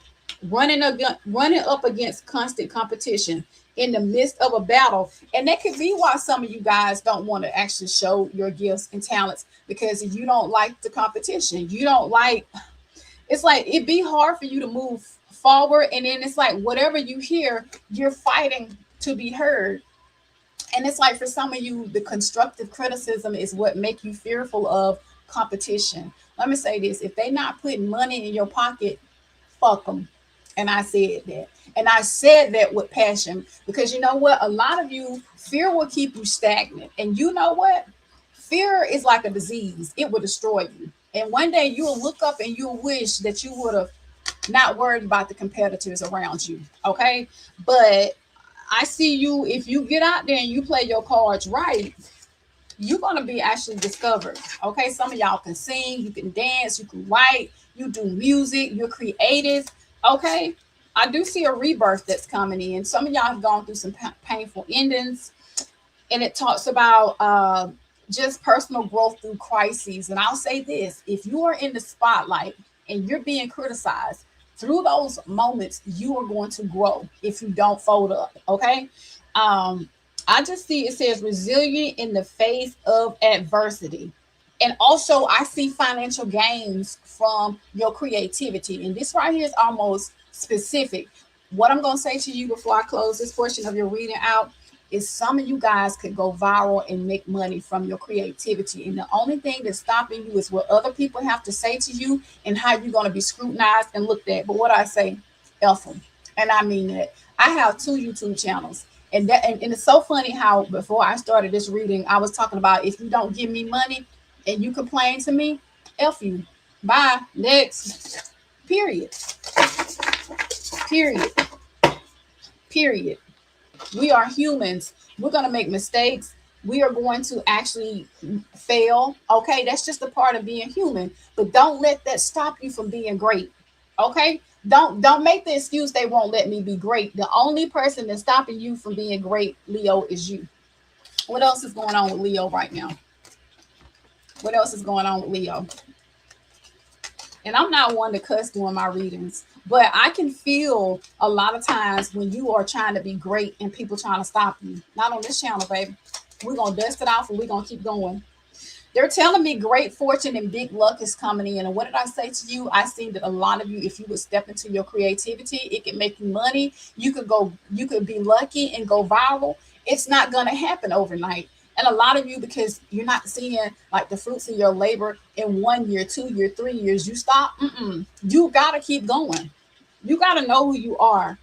running up against constant competition in the midst of a battle. And that could be why some of you guys don't want to actually show your gifts and talents, because you don't like the competition. You don't like, it's like it'd be hard for you to move forward. And then it's like whatever you hear, you're fighting to be heard. And it's like for some of you, the constructive criticism is what make you fearful of competition. Let me say this: if they not putting money in your pocket, fuck them. And I said that. And I said that with passion, because you know what? A lot of you, fear will keep you stagnant. And you know what? Fear is like a disease. It will destroy you. And one day you'll look up and you'll wish that you would have not worried about the competitors around you. Okay. But I see you, if you get out there and you play your cards right, you're going to be actually discovered. Okay. Some of y'all can sing, you can dance, you can write, you do music, you're creative. Okay. I do see a rebirth that's coming in. Some of y'all have gone through some painful endings, and it talks about just personal growth through crises. And I'll say this: if you are in the spotlight and you're being criticized, through those moments, you are going to grow if you don't fold up. Okay. I just see it says resilient in the face of adversity. And also I see financial gains from your creativity. And this right here is almost specific. What I'm going to say to you before I close this portion of your reading out is some of you guys could go viral and make money from your creativity. And the only thing that's stopping you is what other people have to say to you and how you're going to be scrutinized and looked at. But what I say, F them. And I mean that. I have 2 YouTube channels. And it's so funny how before I started this reading, I was talking about if you don't give me money and you complain to me, F you. Bye. Next. Period. Period. Period. We are humans. We're going to make mistakes. We are going to actually fail. Okay. That's just a part of being human. But don't let that stop you from being great. Okay. Don't make the excuse they won't let me be great. The only person that's stopping you from being great, Leo, is you. What else is going on with Leo right now? What else is going on with Leo? And I'm not one to cuss during my readings, but I can feel a lot of times when you are trying to be great and people trying to stop you. Not on this channel, baby. We're going to dust it off and we're going to keep going. They're telling me great fortune and big luck is coming in. And what did I say to you? I seen that a lot of you, if you would step into your creativity, it can make you money. You could be lucky and go viral. It's not going to happen overnight. And a lot of you, because you're not seeing like the fruits of your labor in 1 year, 2 year, 3 years, you stop. You got to keep going. You got to know who you are.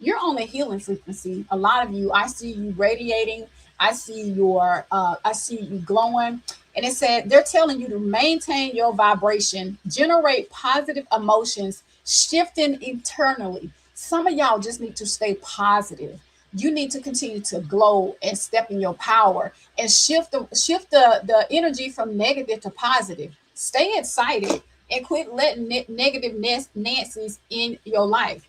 You're on a healing frequency. A lot of you, I see you radiating. I see you glowing. And it said they're telling you to maintain your vibration, generate positive emotions, shifting internally. Some of y'all just need to stay positive. You need to continue to glow and step in your power and shift the energy from negative to positive. Stay excited and quit letting negative Nancy's in your life.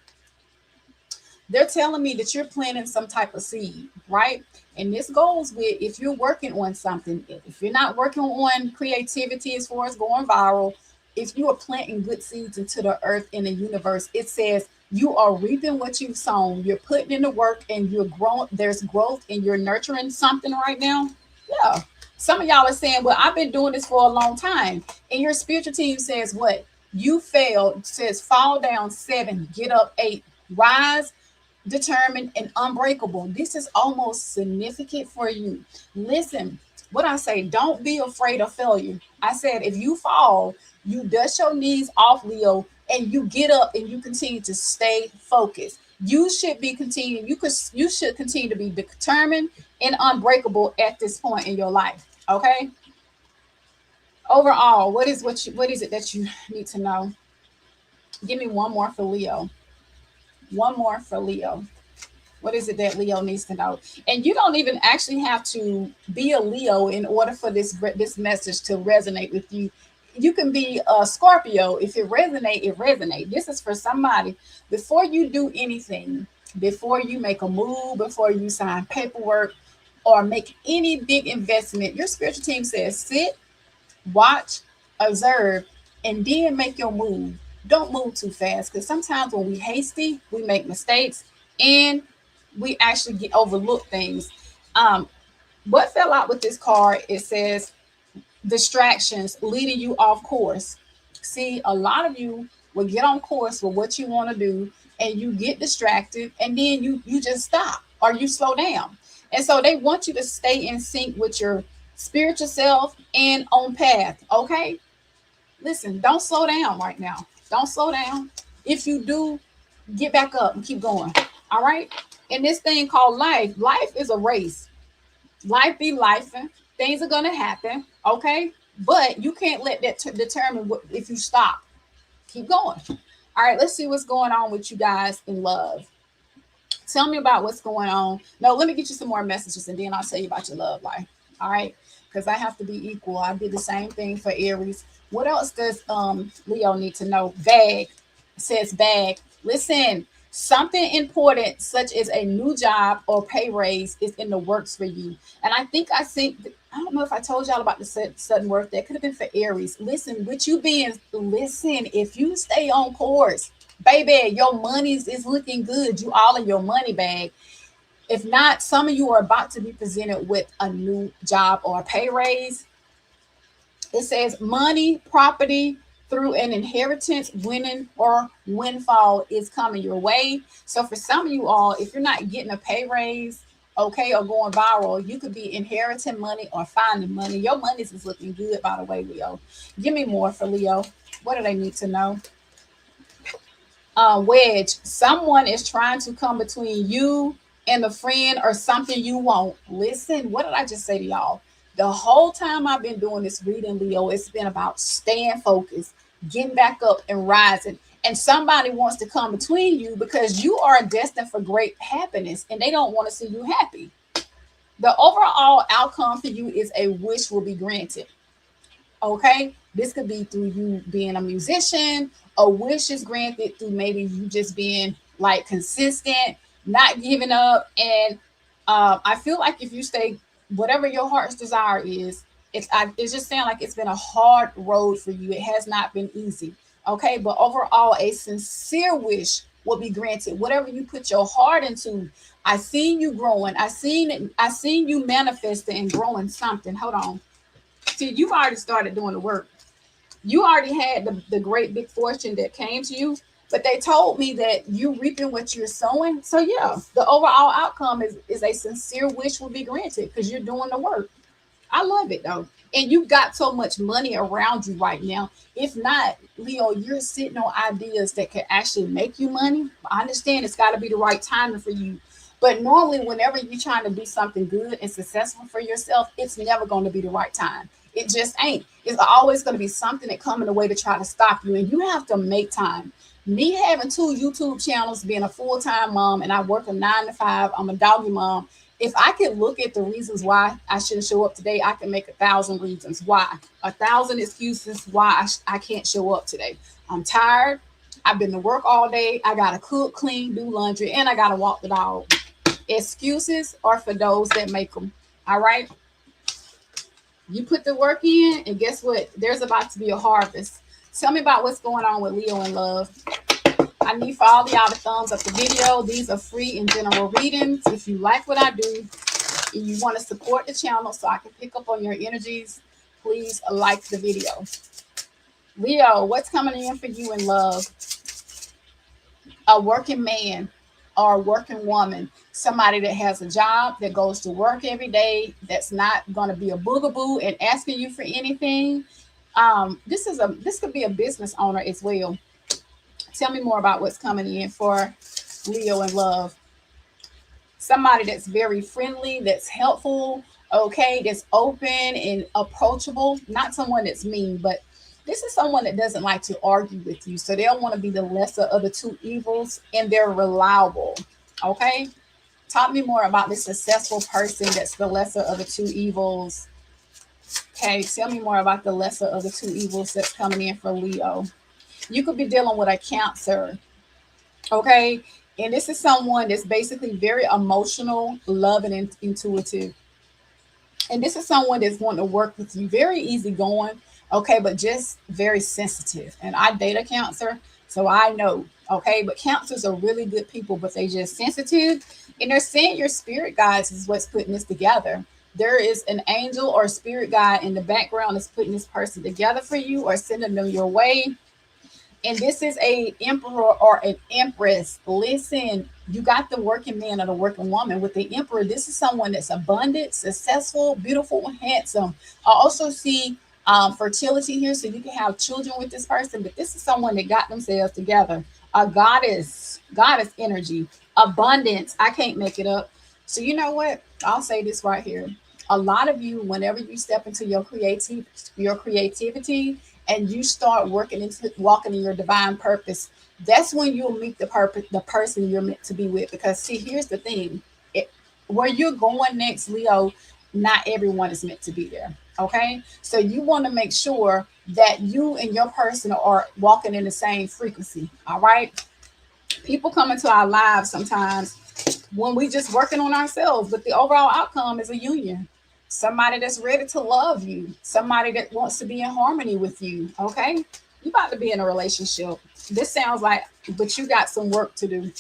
They're telling me that you're planting some type of seed, right? And this goes with if you're working on something, if you're not working on creativity as far as going viral, if you are planting good seeds into the earth in the universe, it says you are reaping what you've sown. You're putting in the work and you're growing. There's growth and you're nurturing something right now. Yeah. Some of y'all are saying, well, I've been doing this for a long time. And your spiritual team says what? You failed, says fall down 7, get up 8, rise, determined, and unbreakable. This is almost significant for you. Listen, what I say, don't be afraid of failure. I said, if you fall, you dust your knees off, Leo, and you get up and you continue to stay focused. You should be continuing. You should continue to be determined and unbreakable at this point in your life. Okay. Overall, what is it that you need to know? Give me one more for Leo. One more for Leo. What is it that Leo needs to know? And you don't even actually have to be a Leo in order for this message to resonate with you. You can be a Scorpio. If it resonates, it resonates. This is for somebody. Before you do anything, before you make a move, before you sign paperwork or make any big investment, your spiritual team says sit, watch, observe, and then make your move. Don't move too fast, because sometimes when we hasty, we make mistakes and we actually get overlook things. What fell out with this card? It says distractions leading you off course. See, a lot of you will get on course with what you want to do and you get distracted and then you just stop or you slow down. And so they want you to stay in sync with your spiritual self and on path. Okay. Listen, don't slow down right now. Don't slow down. If you do, get back up and keep going. All right. And this thing called life is a race. Life be life. Things are going to happen. Okay. But you can't let that determine if you stop. Keep going. All right. Let's see what's going on with you guys in love. Tell me about what's going on. No, let me get you some more messages and then I'll tell you about your love life. All right. Because I have to be equal. I did the same thing for Aries. What else does Leo need to know? Bag. It says bag. Listen, something important such as a new job or pay raise is in the works for you. And I think I don't know if I told y'all about the sudden worth. That could have been for Aries. Listen, with you being, if you stay on course, baby, your money is looking good. You all in your money bag. If not, some of you are about to be presented with a new job or a pay raise. It says money, property, through an inheritance, winning or windfall is coming your way. So for some of you all, if you're not getting a pay raise, okay, or going viral, you could be inheriting money or finding money. Your money is looking good, by the way, Leo. Give me more for Leo. What do they need to know? Wedge. Someone is trying to come between you and the friend or something you want. Listen, what did I just say to y'all? The whole time I've been doing this reading, Leo, it's been about staying focused, getting back up and rising. And somebody wants to come between you because you are destined for great happiness and they don't want to see you happy. The overall outcome for you is a wish will be granted. Okay, this could be through you being a musician. A wish is granted through maybe you just being like consistent, not giving up. And I feel like if you stay, whatever your heart's desire is, it's just saying like it's been a hard road for you. It has not been easy. Okay, but overall, a sincere wish will be granted. Whatever you put your heart into, I seen you growing. I seen you manifesting and growing something. Hold on. See, you've already started doing the work. You already had the great big fortune that came to you, but they told me that you reaping what you're sowing. So yeah, the overall outcome is a sincere wish will be granted because you're doing the work. I love it though. And you got so much money around you right now. If not, Leo, you're sitting on ideas that can actually make you money. I understand it's got to be the right timing for you. But normally, whenever you're trying to do something good and successful for yourself, it's never going to be the right time. It just ain't. It's always going to be something that come in the way to try to stop you. And you have to make time. Me having 2 YouTube channels, being a full-time mom, and I work a 9 to 5, I'm a doggy mom. If I could look at the reasons why I shouldn't show up today, I can make 1,000 reasons why. 1,000 excuses why I can't show up today. I'm tired. I've been to work all day. I got to cook, clean, do laundry, and I got to walk the dog. Excuses are for those that make them. All right. You put the work in, and guess what? There's about to be a harvest. Tell me about what's going on with Leo in love. I need for all of y'all to thumbs up the video. These are free and general readings. If you like what I do and you want to support the channel so I can pick up on your energies, please like the video. Leo, what's coming in for you in love? A working man or a working woman, somebody that has a job, that goes to work every day, that's not going to be a boogaboo and asking you for anything. This could be a business owner as well. Tell me more about what's coming in for Leo in love. Somebody that's very friendly, that's helpful, okay, that's open and approachable. Not someone that's mean, but this is someone that doesn't like to argue with you. So they'll want to be the lesser of the two evils, and they're reliable. Okay. Talk me more about this successful person that's the lesser of the two evils. Okay. Tell me more about the lesser of the two evils that's coming in for Leo. You could be dealing with a Cancer. Okay. And this is someone that's basically very emotional, loving, and intuitive. And this is someone that's wanting to work with you, very easygoing, okay, but just very sensitive. And I date a Cancer, so I know, okay, but Cancers are really good people, but they just sensitive. And they're saying your spirit guides is what's putting this together. There is an angel or spirit guide in the background that's putting this person together for you or sending them your way. And this is a emperor or an empress. Listen, you got the working man or the working woman. With the emperor, this is someone that's abundant, successful, beautiful, handsome. I also see fertility here, so you can have children with this person. But this is someone that got themselves together. A goddess energy, abundance. I can't make it up. So you know what? I'll say this right here. A lot of you, whenever you step into your creativity, and you start walking in your divine purpose, that's when you'll meet the person you're meant to be with. Because see, here's the thing, where you're going next, Leo, not everyone is meant to be there. Okay, so you want to make sure that you and your person are walking in the same frequency. All right, people come into our lives sometimes when we just working on ourselves, but the overall outcome is a union. Somebody that's ready to love you, somebody that wants to be in harmony with you. Okay, you about to be in a relationship. This sounds like, but you got some work to do.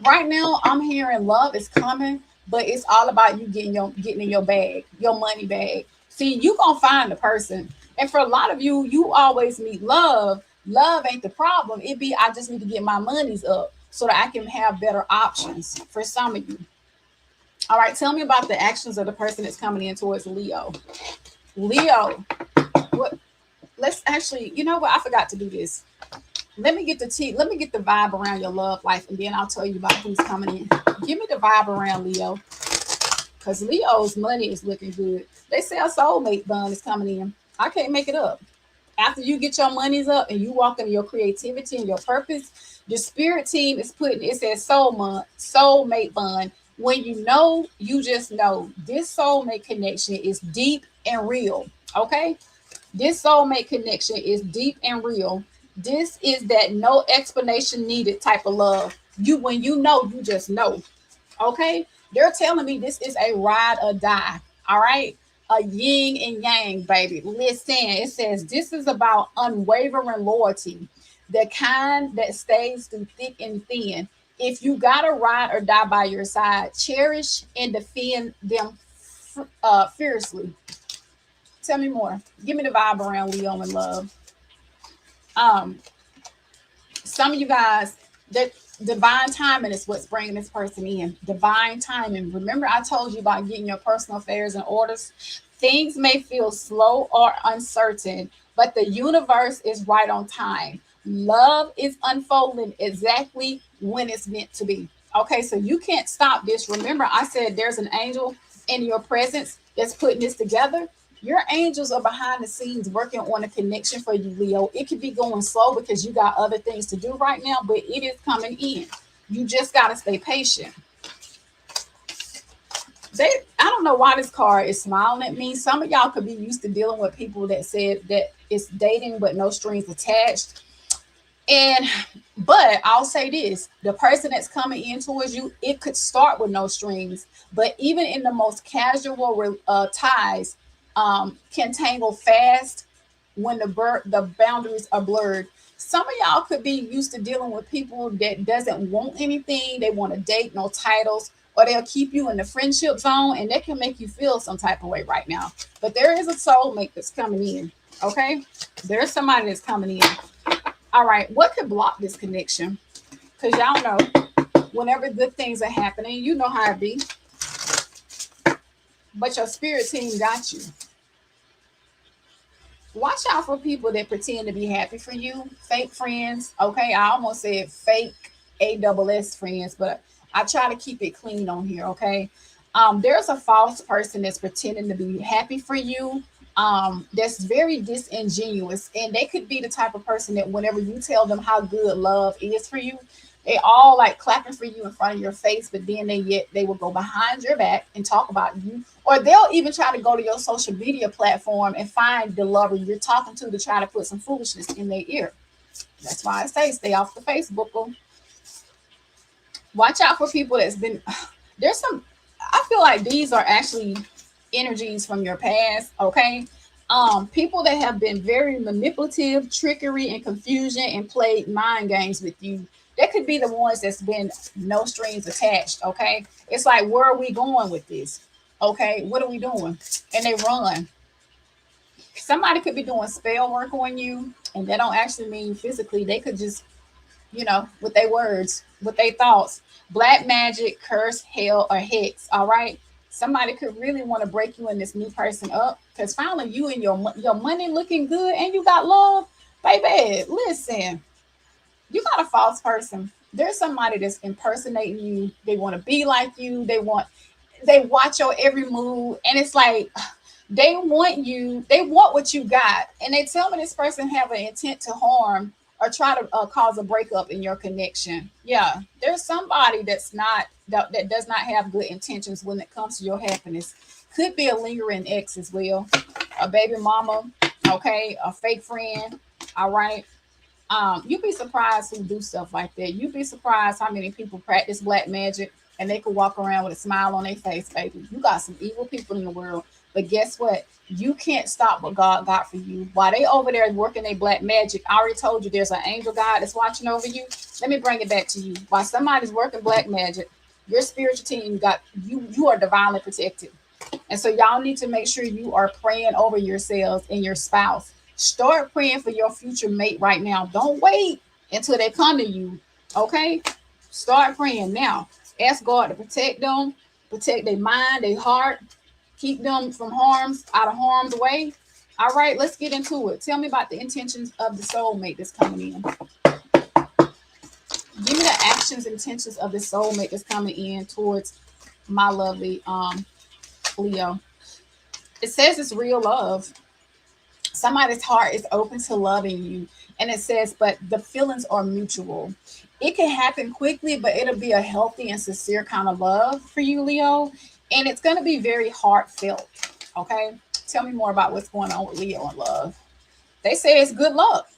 Right now, I'm hearing love is coming, but it's all about you getting in your bag, your money bag. See, you gonna find the person. And for a lot of you, you always meet love. Love ain't the problem. It be I just need to get my monies up so that I can have better options for some of you. All right, tell me about the actions of the person that's coming in towards Leo. Leo, what? Let's actually, you know what? I forgot to do this. Let me get the let me get the vibe around your love life, and then I'll tell you about who's coming in. Give me the vibe around Leo, because Leo's money is looking good. They say a soulmate bond is coming in. I can't make it up. After you get your monies up and you walk into your creativity and your purpose, the spirit team is putting it says soulmate bond. When you know, you just know this soulmate connection is deep and real. Okay, this soulmate connection is deep and real. This is that no explanation needed type of love. You when you know, you just know. Okay, they're telling me this is a ride or die. All right, a yin and yang, baby. Listen, it says this is about unwavering loyalty, the kind that stays through thick and thin. If you gotta ride or die by your side, cherish and defend them fiercely. Tell me more. Give me the vibe around Leo and love. Um, some of you guys, that divine timing is what's bringing this person in. Divine timing. Remember, I told you about getting your personal affairs in orders. Things may feel slow or uncertain, but the universe is right on time. Love is unfolding exactly when it's meant to be. Okay, so you can't stop this. Remember, I said there's an angel in your presence that's putting this together. Your angels are behind the scenes working on a connection for you, Leo. It could be going slow because you got other things to do right now, but it is coming in. You just got to stay patient. I don't know why this card is smiling at me. Some of y'all could be used to dealing with people that said that it's dating but no strings attached. And but I'll say this, the person that's coming in towards you, it could start with no strings, but even in the most casual ties, can tangle fast when the boundaries are blurred. Some of y'all could be used to dealing with people that doesn't want anything. They want to date, no titles, or they'll keep you in the friendship zone, and that can make you feel some type of way right now. But there is a soulmate that's coming in. Okay, there's somebody that's coming in. All right, what could block this connection? Because y'all know, whenever good things are happening, you know how it be. But your spirit team got you. Watch out for people that pretend to be happy for you. Fake friends. Okay, I almost said fake ASS friends, but I try to keep it clean on here. Okay, there's a false person that's pretending to be happy for you. That's very disingenuous, and they could be the type of person that whenever you tell them how good love is for you, they all like clapping for you in front of your face, but then they will go behind your back and talk about you, or they'll even try to go to your social media platform and find the lover you're talking to try to put some foolishness in their ear. That's why I say stay off the Facebook. Watch out for people that's been there's some. I feel like these are actually energies from your past. Okay, people that have been very manipulative, trickery, and confusion, and played mind games with you. That could be the ones that's been no strings attached. Okay, it's like, where are we going with this? Okay, what are we doing? And they run. Somebody could be doing spell work on you, and they don't actually mean physically. They could just, with their words, with their thoughts. Black magic, curse, hell, or hex. All right. Somebody could really want to break you and this new person up, because finally you and your money looking good and you got love, baby. Listen, you got a false person. There's somebody that's impersonating you. They want to be like you. They watch your every move, and it's like they want you. They want what you got, and they tell me this person have an intent to harm or try to cause a breakup in your connection. Yeah, there's somebody that does not have good intentions when it comes to your happiness. Could be a lingering ex as well, a baby mama, okay, a fake friend. All right. You'd be surprised who do stuff like that. You'd be surprised how many people practice black magic and they could walk around with a smile on their face, baby. You got some evil people in the world. But guess what? You can't stop what God got for you. While they over there working their black magic, I already told you there's an angel God that's watching over you. Let me bring it back to you. While somebody's working black magic, your spiritual team got you. You are divinely protected. And so y'all need to make sure you are praying over yourselves and your spouse. Start praying for your future mate right now. Don't wait until they come to you. Okay? Start praying now. Ask God to protect them, protect their mind, their heart, keep them from out of harm's way. All right, let's get into it. Tell me about the intentions of the soulmate that's coming in. Give me the actions, intentions of the soulmate that's coming in towards my lovely Leo. It says it's real love. Somebody's heart is open to loving you. And it says, but the feelings are mutual. It can happen quickly, but it'll be a healthy and sincere kind of love for you, Leo. And it's going to be very heartfelt. Okay. Tell me more about what's going on with Leo and love. They say it's good luck.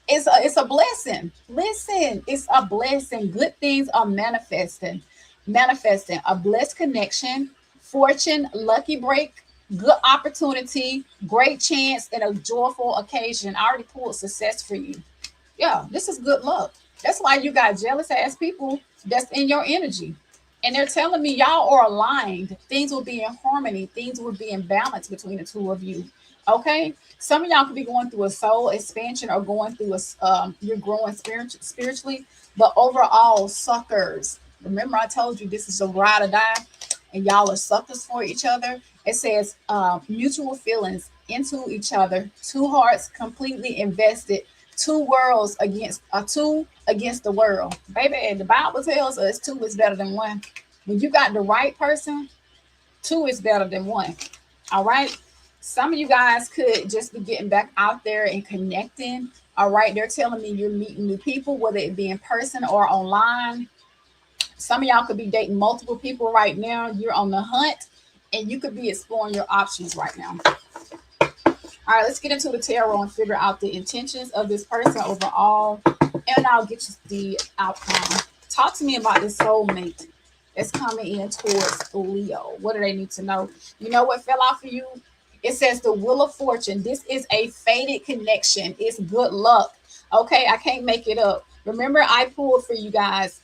It's a blessing. Listen, it's a blessing. Good things are manifesting a blessed connection, fortune, lucky break, good opportunity, great chance, and a joyful occasion. I already pulled success for you. Yeah, this is good luck. That's why you got jealous ass people that's in your energy. And they're telling me y'all are aligned. Things will be in harmony. Things will be in balance between the two of you. Okay. Some of y'all could be going through a soul expansion or going through you're growing spiritually, but overall suckers. Remember, I told you this is a ride or die, and y'all are suckers for each other. It says mutual feelings into each other, two hearts completely invested, two worlds two against the world. Baby, the Bible tells us two is better than one. When you got the right person, two is better than one. All right. Some of you guys could just be getting back out there and connecting. All right. They're telling me you're meeting new people, whether it be in person or online. Some of y'all could be dating multiple people right now. You're on the hunt and you could be exploring your options right now. All right, let's get into the tarot and figure out the intentions of this person overall, and I'll get you the outcome. Talk to me about this soulmate that's coming in towards Leo. What do they need to know? You know what fell out for you? It says the Wheel of Fortune. This is a fated connection. It's good luck. Okay, I can't make it up. Remember, I pulled for you guys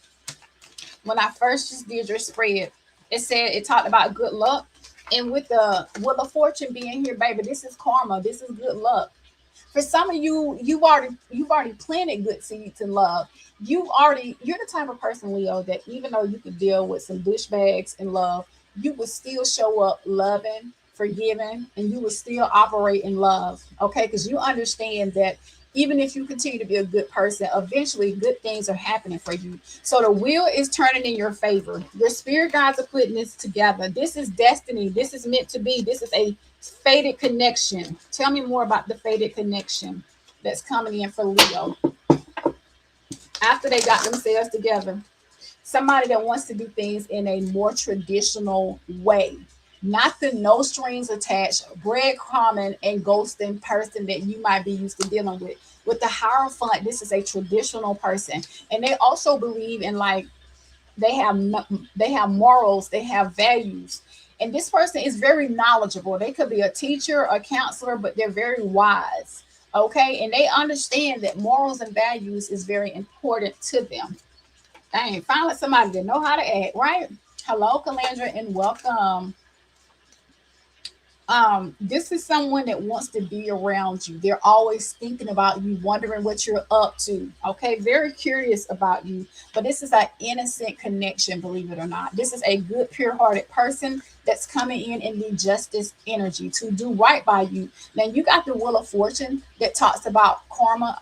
when I first just did your spread. It talked about good luck. And with the Wheel of Fortune being here, baby, this is karma. This is good luck. For some of you, you've already planted good seeds in love. You're the type of person, Leo, that even though you could deal with some douchebags in love, you will still show up loving, forgiving, and you will still operate in love. Okay, because you understand that even if you continue to be a good person, eventually good things are happening for you. So the wheel is turning in your favor. Your spirit guides are putting this together. This is destiny. This is meant to be. This is a fated connection. Tell me more about the fated connection that's coming in for Leo. After they got themselves together, somebody that wants to do things in a more traditional way. Not the no strings attached, breadcrumbing and ghosting person that you might be used to dealing with. With the Hierophant, this is a traditional person, and they also believe in they have morals, they have values, and this person is very knowledgeable. They could be a teacher, a counselor, but they're very wise. Okay, and they understand that morals and values is very important to them. Dang, finally somebody that know how to act, right? Hello, Calandra, and welcome. This is someone that wants to be around you. They're always thinking about you, wondering what you're up to. Okay, very curious about you. But this is an innocent connection, believe it or not. This is a good, pure-hearted person that's coming in the justice energy to do right by you. Now you got the Wheel of Fortune that talks about karma.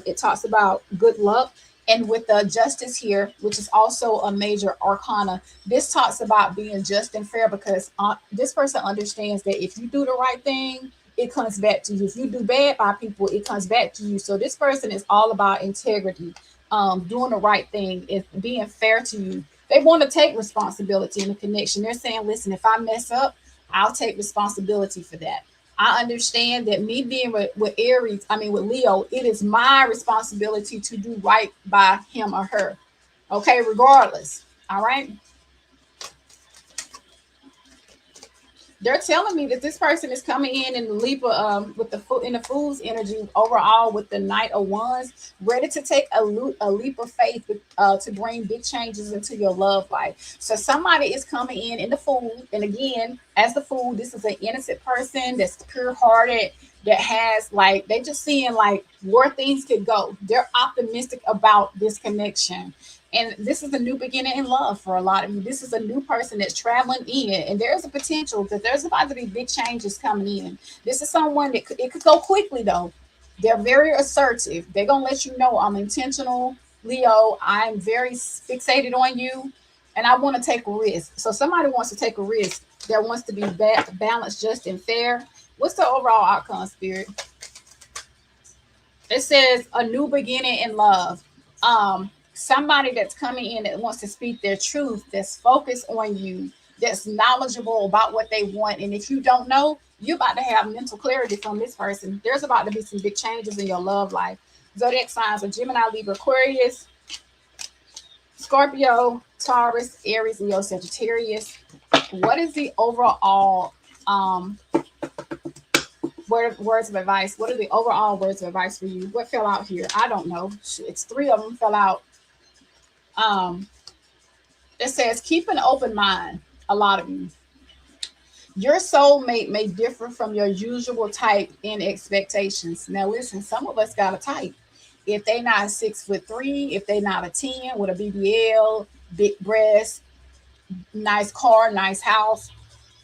It talks about good luck. And with the justice here, which is also a major arcana, this talks about being just and fair, because this person understands that if you do the right thing, it comes back to you. If you do bad by people, it comes back to you. So this person is all about integrity, doing the right thing, is being fair to you. They want to take responsibility in the connection. They're saying, listen, if I mess up, I'll take responsibility for that. I understand that me being with Aries, with Leo, it is my responsibility to do right by him or her. Okay, regardless. All right. They're telling me that this person is coming in the leap of, with the foot in the fool's energy overall with the Knight of Wands, ready to take a leap of faith to bring big changes into your love life. So somebody is coming in the fool, and again, as the fool, this is an innocent person that's pure hearted, that has like they just seeing like where things could go. They're optimistic about this connection. And this is a new beginning in love for a lot of you. This is a new person that's traveling in, and there's a potential that there's about to be big changes coming in. This is someone that it could go quickly though. They're very assertive. They're gonna let you know I'm intentional, Leo. I'm very fixated on you, and I want to take a risk. So somebody wants to take a risk that wants to be balanced, just, and fair. What's the overall outcome, Spirit? It says a new beginning in love. Somebody that's coming in that wants to speak their truth, that's focused on you, that's knowledgeable about what they want. And if you don't know, you're about to have mental clarity from this person. There's about to be some big changes in your love life. Zodiac signs are Gemini, Libra, Aquarius, Scorpio, Taurus, Aries, Leo, Sagittarius. What is the overall words of advice? What are the overall words of advice for you? What fell out here? I don't know. It's three of them fell out. It says keep an open mind. A lot of you. Your soulmate may differ from your usual type in expectations. Now listen, some of us got a type. If they not 6'3", if they not a 10 with a BBL, big breast, nice car, nice house,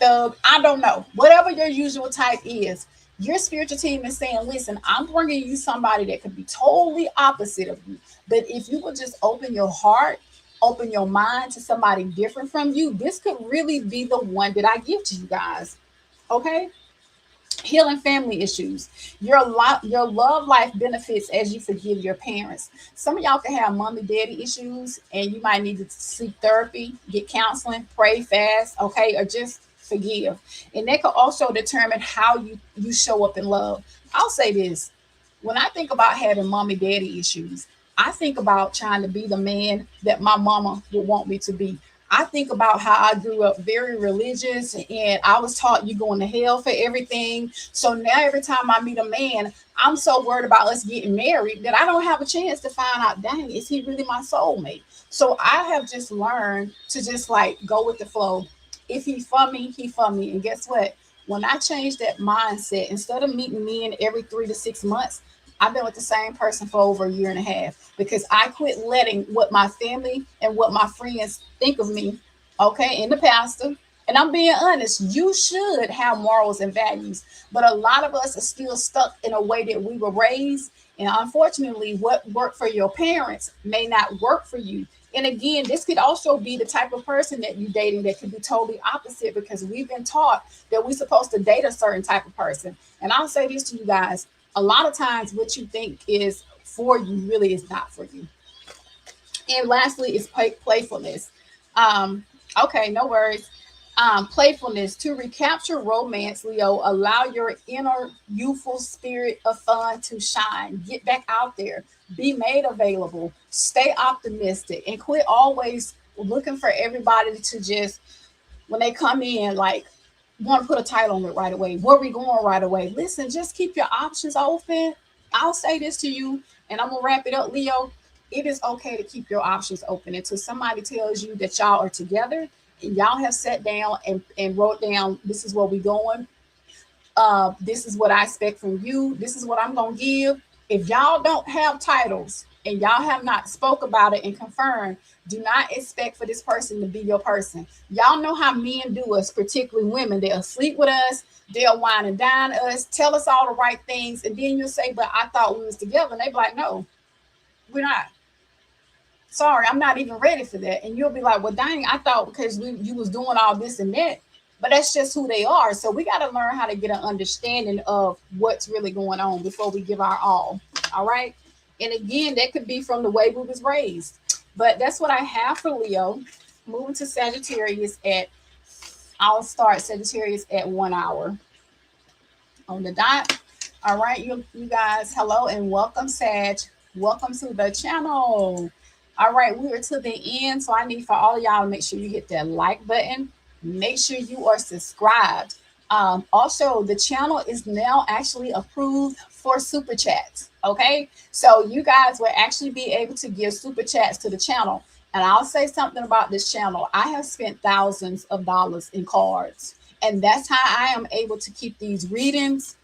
thug, I don't know. Whatever your usual type is, your spiritual team is saying, listen, I'm bringing you somebody that could be totally opposite of you. But if you will just open your heart, open your mind to somebody different from you, this could really be the one that I give to you guys. Okay? Healing family issues. Your love life benefits as you forgive your parents. Some of y'all can have mommy daddy issues, and you might need to seek therapy, get counseling, pray, fast, okay, or just forgive. And that could also determine how you show up in love. I'll say this: when I think about having mommy daddy issues, I think about trying to be the man that my mama would want me to be. I think about how I grew up very religious, and I was taught you going to hell for everything. So now every time I meet a man, I'm so worried about us getting married that I don't have a chance to find out, dang, is he really my soulmate? So I have just learned to just like go with the flow. If he for me, he for me. And guess what? When I changed that mindset, instead of meeting men every 3 to 6 months, I've been with the same person for over a year and a half because I quit letting what my family and what my friends think of me, okay, in the pastor. And I'm being honest, you should have morals and values, but a lot of us are still stuck in a way that we were raised. And unfortunately, what worked for your parents may not work for you. And again, this could also be the type of person that you're dating that could be totally opposite because we've been taught that we're supposed to date a certain type of person. And I'll say this to you guys: a lot of times what you think is for you really is not for you. And lastly is playfulness. Okay, no worries. Playfulness. To recapture romance, Leo, allow your inner youthful spirit of fun to shine. Get back out there. Be made available. Stay optimistic and quit always looking for everybody to just, when they come in, like, want to put a title on it right away. Where we going right away? Listen, just keep your options open. I'll say this to you, and I'm gonna wrap it up, Leo. It is okay to keep your options open until somebody tells you that y'all are together and y'all have sat down and wrote down, this is where we going. This is what I expect from you. This is what I'm gonna give. If y'all don't have titles and y'all have not spoke about it and confirmed, do not expect for this person to be your person. Y'all know how men do us, particularly women. They'll sleep with us, they'll wine and dine us, tell us all the right things, and then you'll say, but I thought we was together. And they be like, no, we're not. Sorry, I'm not even ready for that. And you'll be like, well, dang, I thought because you was doing all this and that. But that's just who they are. So we got to learn how to get an understanding of what's really going on before we give our all. All right. And again, that could be from the way we was raised. But that's what I have for Leo. Moving to Sagittarius I'll start Sagittarius at 1 hour on the dot. All right, you guys, hello and welcome, Sag. Welcome to the channel. All right, we are to the end. So I need for all of y'all to make sure you hit that like button. Make sure you are subscribed. Also, the channel is now actually approved for super chats. Okay, so you guys will actually be able to give super chats to the channel. And I'll say something about this channel. I have spent thousands of dollars in cards, and that's how I am able to keep these readings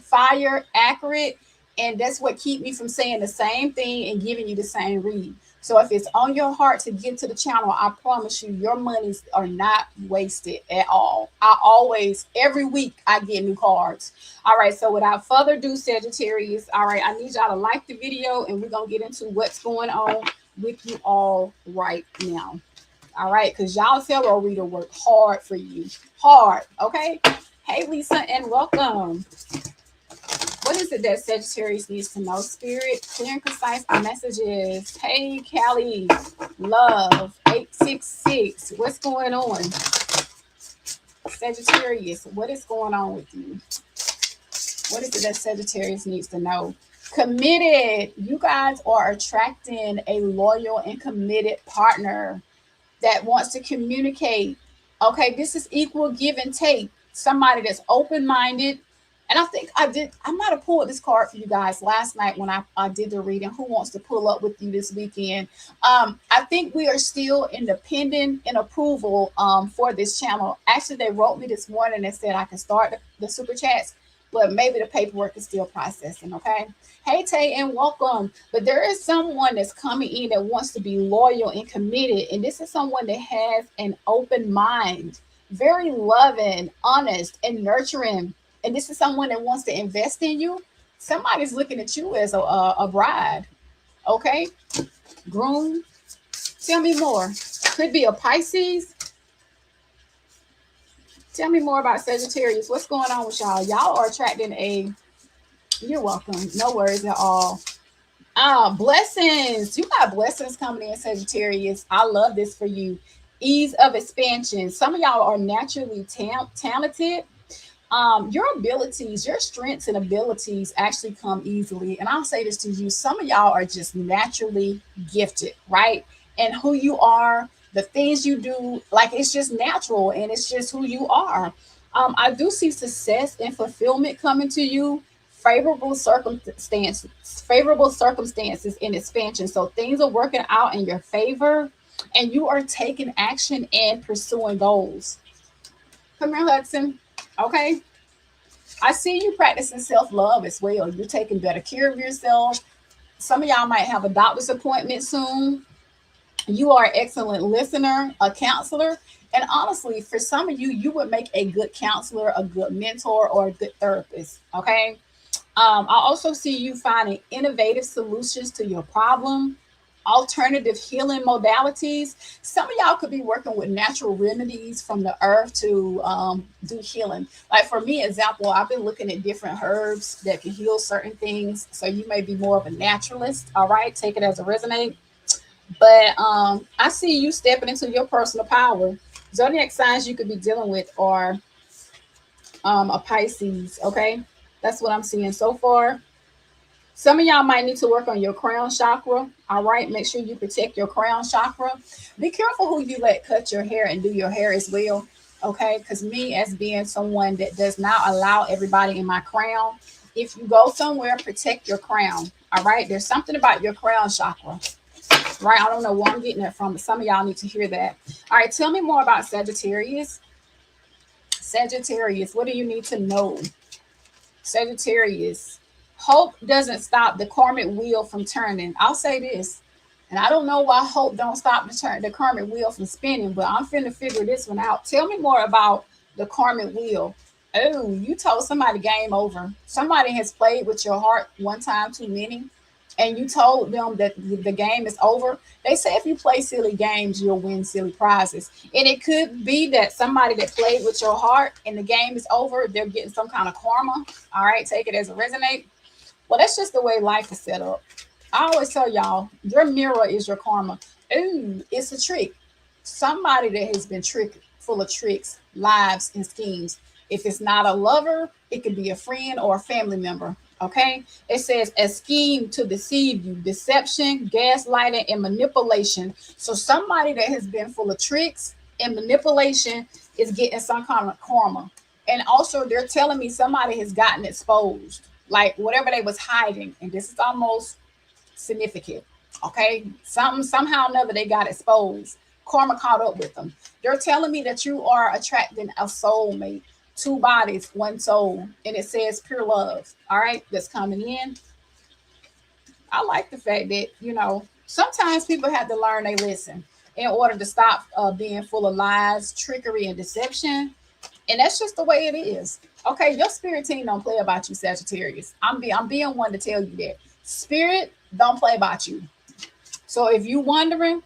fire, accurate, and that's what keep me from saying the same thing and giving you the same read. So if it's on your heart to get to the channel, I promise you, your monies are not wasted at all. I always, every week, I get new cards. All right, so without further ado, Sagittarius, all right, I need y'all to like the video, and we're going to get into what's going on with you all right now. All right, because y'all tarot reader work hard for you. Hard, okay? Hey, Lisa, and welcome. What is it that Sagittarius needs to know? Spirit, clear and concise messages. Hey, Callie, love, 866. What's going on? Sagittarius, what is going on with you? What is it that Sagittarius needs to know? Committed. You guys are attracting a loyal and committed partner that wants to communicate. Okay, this is equal give and take. Somebody that's open-minded. And I think I might have pulled this card for you guys last night when I did the reading. Who wants to pull up with you this weekend? I think we are still independent in approval for this channel. Actually, they wrote me this morning and said I can start the super chats, but maybe the paperwork is still processing, okay? Hey, Tay, and welcome. But there is someone that's coming in that wants to be loyal and committed, and this is someone that has an open mind, very loving, honest, and nurturing. And this is someone that wants to invest in you. Somebody's looking at you as a bride, okay? Groom. Tell me more. Could be a Pisces. Tell me more about Sagittarius. What's going on with y'all? Y'all are attracting a... You're welcome. No worries at all. Blessings. You got blessings coming in, Sagittarius. I love this for you. Ease of expansion. Some of y'all are naturally talented. Your abilities, your strengths and abilities actually come easily. And I'll say this to you, some of y'all are just naturally gifted, right? And who you are, the things you do, like it's just natural and it's just who you are. I do see success and fulfillment coming to you, favorable circumstances in expansion. So things are working out in your favor and you are taking action and pursuing goals. Come here, Hudson. Okay. I see you practicing self-love as well. You're taking better care of yourself. Some of y'all might have a doctor's appointment soon. You are an excellent listener, a counselor. And honestly, for some of you, you would make a good counselor, a good mentor, or a good therapist. Okay. I also see you finding innovative solutions to your problem, alternative healing modalities. Some of y'all could be working with natural remedies from the earth to do healing. Like for me, example, I've been looking at different herbs that can heal certain things. So you may be more of a naturalist. All right, take it as a resonate. But I see you stepping into your personal power. Zodiac signs you could be dealing with are a Pisces. Okay, that's what I'm seeing so far. Some of y'all might need to work on your crown chakra. All right. Make sure you protect your crown chakra. Be careful who you let cut your hair and do your hair as well. Okay. Because me, as being someone that does not allow everybody in my crown, if you go somewhere, protect your crown. All right. There's something about your crown chakra. Right. I don't know where I'm getting that from, but some of y'all need to hear that. All right. Tell me more about Sagittarius. Sagittarius, what do you need to know? Sagittarius. Hope doesn't stop the karmic wheel from turning. I'll say this, and I don't know why hope don't stop the karmic wheel from spinning, but I'm finna figure this one out. Tell me more about the karmic wheel. Oh, you told somebody game over. Somebody has played with your heart one time too many, and you told them that the game is over. They say if you play silly games, you'll win silly prizes. And it could be that somebody that played with your heart and the game is over, they're getting some kind of karma. All right, take it as a resonate. Well, that's just the way life is set up. I always tell y'all, your mirror is your karma. Ooh, it's a trick. Somebody that has been tricked, full of tricks, lies, and schemes. If it's not a lover, it could be a friend or a family member. Okay? It says a scheme to deceive you, deception, gaslighting, and manipulation. So somebody that has been full of tricks and manipulation is getting some kind of karma. And also they're telling me somebody has gotten exposed, like whatever they was hiding. And this is almost significant. Okay. Somehow or another they got exposed. Karma caught up with them. They're telling me that you are attracting a soulmate, two bodies, one soul. And it says pure love. All right, that's coming in. I like the fact that, sometimes people have to learn they listen in order to stop being full of lies, trickery, and deception. And that's just the way it is. Okay, your spirit team don't play about you, Sagittarius. I'm being one to tell you that. Spirit don't play about you. So if you wondering,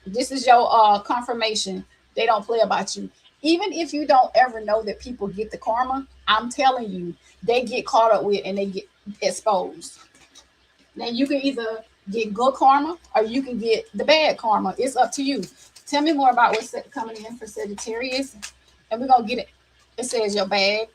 this is your confirmation. They don't play about you. Even if you don't ever know that people get the karma, I'm telling you, they get caught up with and they get exposed. Now you can either get good karma or you can get the bad karma. It's up to you. Tell me more about what's coming in for Sagittarius. And we're going to get it. It says your bag.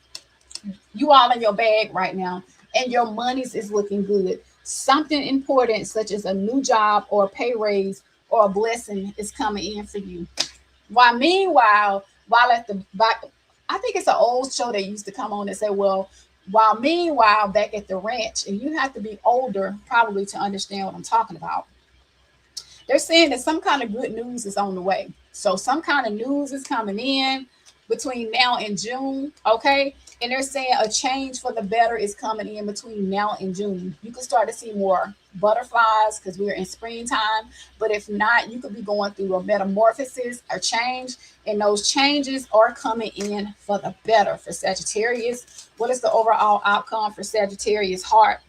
You all in your bag right now. And your monies is looking good. Something important such as a new job or a pay raise or a blessing is coming in for you. Meanwhile, while at the back, I think it's an old show that used to come on and say, well, meanwhile back at the ranch, and you have to be older probably to understand what I'm talking about. They're saying that some kind of good news is on the way. So some kind of news is coming in between now and June, okay? And they're saying a change for the better is coming in between now and June. You can start to see more butterflies because we're in springtime. But if not, you could be going through a metamorphosis or change. And those changes are coming in for the better for Sagittarius. What is the overall outcome for Sagittarius heart?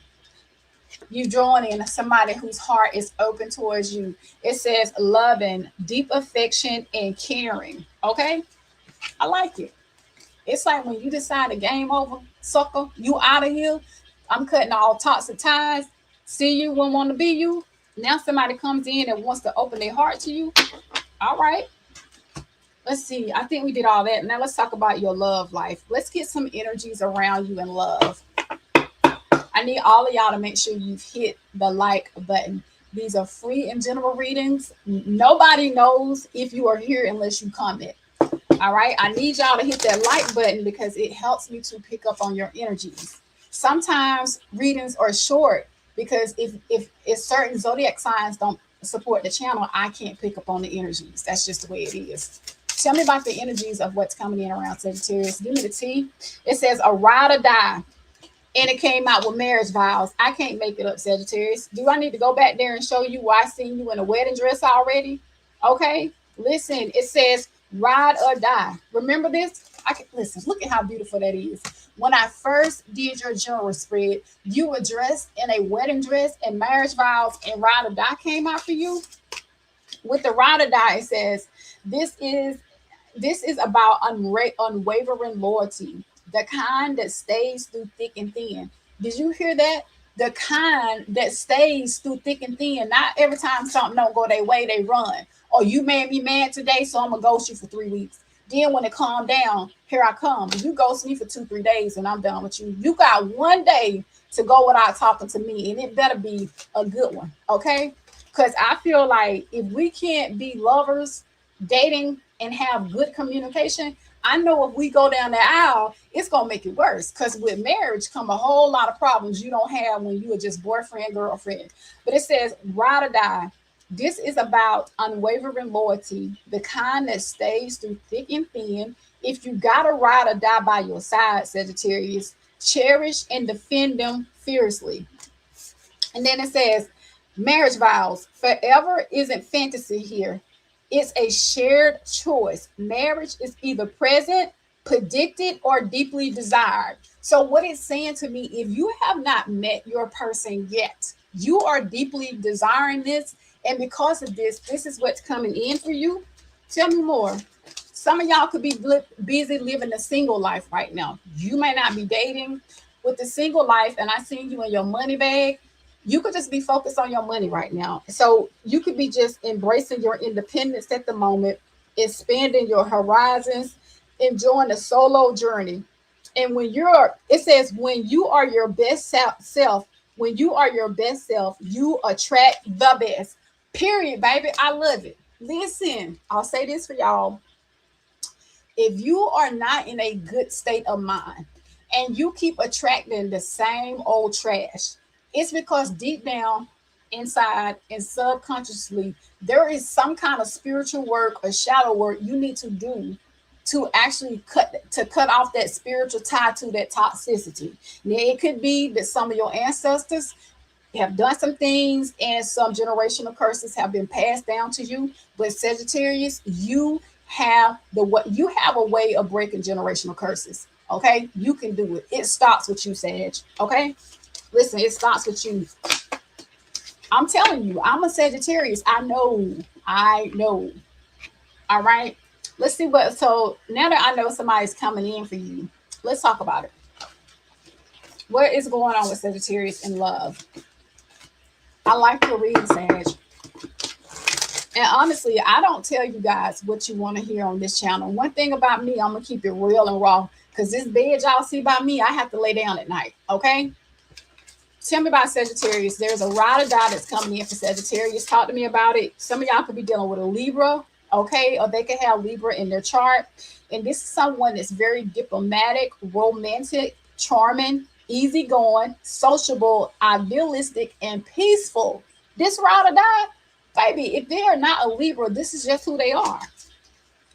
You drawing in somebody whose heart is open towards you. It says loving, deep affection, and caring. Okay? I like it. It's like when you decide the game over, sucker, you out of here. I'm cutting all toxic ties. See you when want to be you. Now somebody comes in and wants to open their heart to you. All right. Let's see. I think we did all that. Now let's talk about your love life. Let's get some energies around you in love. I need all of y'all to make sure you've hit the like button. These are free and general readings. Nobody knows if you are here unless you comment. All right. I need y'all to hit that like button because it helps me to pick up on your energies. Sometimes readings are short because if certain zodiac signs don't support the channel, I can't pick up on the energies. That's just the way it is. Tell me about the energies of what's coming in around Sagittarius. Give me the tea. It says a ride or die. And it came out with marriage vows. I can't make it up, Sagittarius. Do I need to go back there and show you why I seen you in a wedding dress already? Okay. Listen, it says ride or die. Remember this? Listen, look at how beautiful that is. When I first did your general spread, you were dressed in a wedding dress and marriage vows, and ride or die came out for you. With the ride or die, it says this is about unwavering loyalty, the kind that stays through thick and thin. Did you hear that? The kind that stays through thick and thin. Not every time something don't go their way, they run. Oh, you made me mad today, so I'm gonna ghost you for 3 weeks. Then when it calm down, here I come. You ghost me for 2-3 days and I'm done with you. You got 1 day to go without talking to me, and it better be a good one, okay? Because I feel like if we can't be lovers, dating, and have good communication, I know if we go down the aisle, it's gonna make it worse. Because with marriage come a whole lot of problems you don't have when you are just boyfriend, girlfriend. But it says ride or die. This is about unwavering loyalty, the kind that stays through thick and thin. If you got a ride or die by your side, Sagittarius, cherish and defend them fiercely. And then it says marriage vows. Forever isn't fantasy here. It's a shared choice. Marriage is either present, predicted, or deeply desired. So what it's saying to me, if you have not met your person yet, you are deeply desiring this. And because of this, this is what's coming in for you. Tell me more. Some of y'all could be busy living a single life right now. You may not be dating. With the single life, and I seen you in your money bag, you could just be focused on your money right now. So you could be just embracing your independence at the moment, expanding your horizons, enjoying a solo journey. And it says, when you are your best self, when you are your best self, you attract the best. Period, baby. I love it. Listen, I'll say this for y'all. If you are not in a good state of mind and you keep attracting the same old trash, it's because deep down inside and subconsciously, there is some kind of spiritual work or shadow work you need to do to actually cut off that spiritual tie to that toxicity. Now, it could be that some of your ancestors have done some things and some generational curses have been passed down to you. But Sagittarius, you have a way of breaking generational curses. Okay, you can do it. It starts with you, Sag. Okay, listen, it starts with you. I'm telling you, I'm a Sagittarius. I know. I know. All right. Let's see what. So now that I know somebody's coming in for you, let's talk about it. What is going on with Sagittarius in love? I like your reading, Sag. And honestly, I don't tell you guys what you want to hear on this channel. One thing about me, I'm going to keep it real and raw. Because this bed y'all see by me, I have to lay down at night. Okay? Tell me about Sagittarius. There's a ride or die that's coming in for Sagittarius. Talk to me about it. Some of y'all could be dealing with a Libra. Okay? Or they could have Libra in their chart. And this is someone that's very diplomatic, romantic, charming, easygoing, sociable, idealistic, and peaceful. This ride or die, baby, if they are not a Libra, this is just who they are.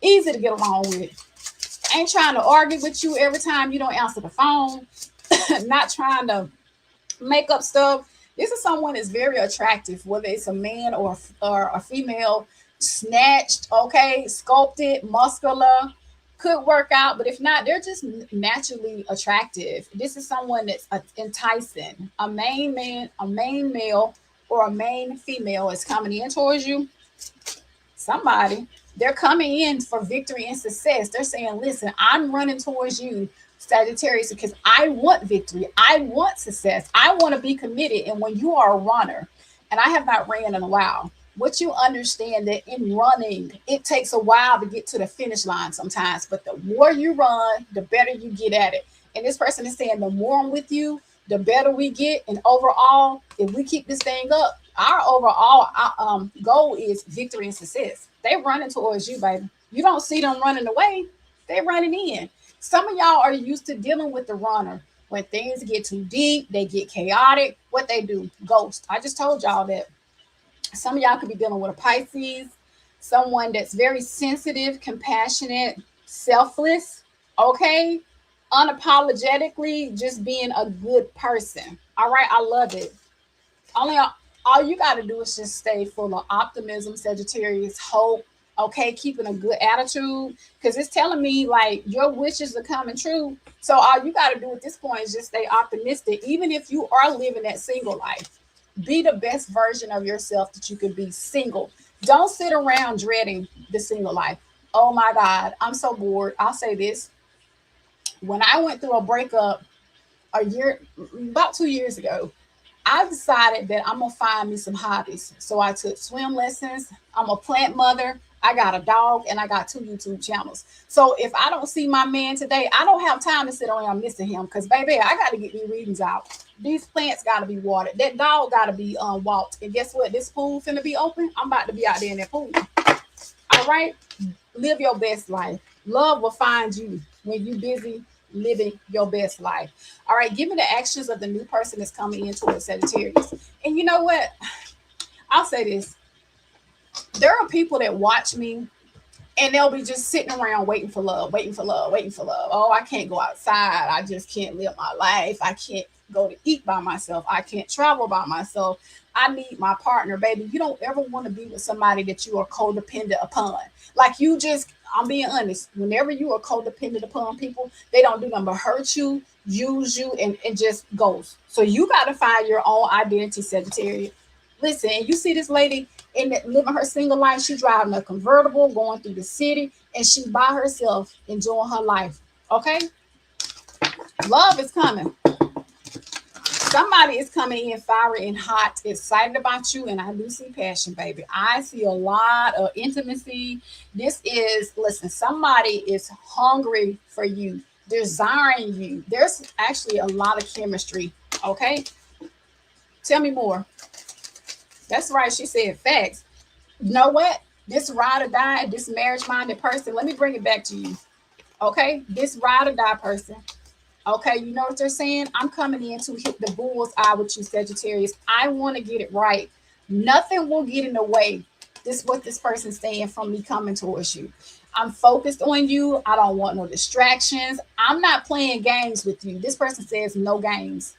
Easy to get along with. Ain't trying to argue with you every time you don't answer the phone. Not trying to make up stuff. This is someone that's very attractive, whether it's a man or a female, snatched, okay, sculpted, muscular, could work out, but if not, they're just naturally attractive. This is someone that's enticing. A main man, a main male, or a main female is coming in towards you. Somebody, they're coming in for victory and success. They're saying, listen, I'm running towards you, Sagittarius, because I want victory. I want success. I want to be committed. And when you are a runner, and I have not ran in a while, what you understand that in running, it takes a while to get to the finish line sometimes, but the more you run, the better you get at it. And this person is saying, the more I'm with you, the better we get. And overall, if we keep this thing up, our overall goal is victory and success. They running towards you, baby. You don't see them running away. They running in. Some of y'all are used to dealing with the runner. When things get too deep, they get chaotic. What they do? Ghost. I just told y'all that. Some of y'all could be dealing with a Pisces, someone that's very sensitive, compassionate, selfless, okay? Unapologetically just being a good person. All right, I love it. All you got to do is just stay full of optimism, Sagittarius, hope, okay, keeping a good attitude, because it's telling me like your wishes are coming true. So all you got to do at this point is just stay optimistic, even if you are living that single life. Be the best version of yourself that you could be single. Don't sit around dreading the single life. Oh my God, I'm so bored. I'll say this. When I went through a breakup about 2 years ago, I decided that I'm going to find me some hobbies. So I took swim lessons. I'm a plant mother. I got a dog and I got 2 YouTube channels. So if I don't see my man today, I don't have time to sit around missing him because, baby, I got to get these readings out. These plants got to be watered. That dog got to be walked. And guess what? This pool finna be open. I'm about to be out there in that pool. All right? Live your best life. Love will find you when you're busy living your best life. All right? Give me the actions of the new person that's coming in towards Sagittarius. And you know what? I'll say this. There are people that watch me and they'll be just sitting around waiting for love, waiting for love, waiting for love. Oh, I can't go outside. I just can't live my life. I can't go to eat by myself. I can't travel by myself. I need my partner, baby. You don't ever want to be with somebody that you are codependent upon. Like you just, I'm being honest, whenever you are codependent upon people, they don't do nothing but hurt you, use you, and just goes. So you got to find your own identity, Sagittarius. Listen, you see this lady in living her single life. She driving a convertible, going through the city, and she's by herself, enjoying her life. Okay? Love is coming. Somebody is coming in fiery and hot, excited about you, and I do see passion, baby. I see a lot of intimacy. This is, listen, somebody is hungry for you, desiring you. There's actually a lot of chemistry, okay? Tell me more. That's right, she said facts. You know what? This ride or die, this marriage-minded person, let me bring it back to you. Okay, this ride or die person. Okay, you know what they're saying? I'm coming in to hit the bull's eye with you, Sagittarius. I want to get it right. Nothing will get in the way. This is what this person's saying from me coming towards you. I'm focused on you. I don't want no distractions. I'm not playing games with you. This person says no games.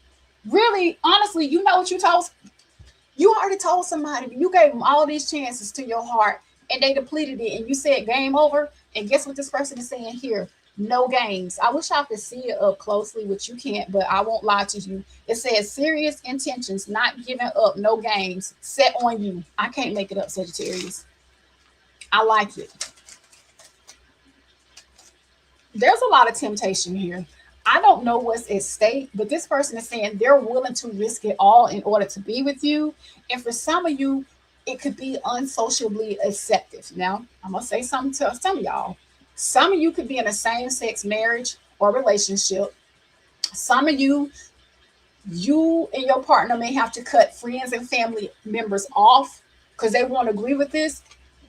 Really, honestly, you know what you told? You already told somebody. You gave them all these chances to your heart and they depleted it. And you said game over. And guess what this person is saying here? No games. I wish I could see it up closely, which you can't, but I won't lie to you. It says serious intentions, not giving up, no games, set on you. I can't make it up, Sagittarius. I like it. There's a lot of temptation here. I don't know what's at stake, but this person is saying they're willing to risk it all in order to be with you. And for some of you, it could be unsociably accepted. Now, I'm going to say something to some of y'all. Some of you could be in a same sex marriage or relationship. Some of you and your partner may have to cut friends and family members off because they won't agree with this.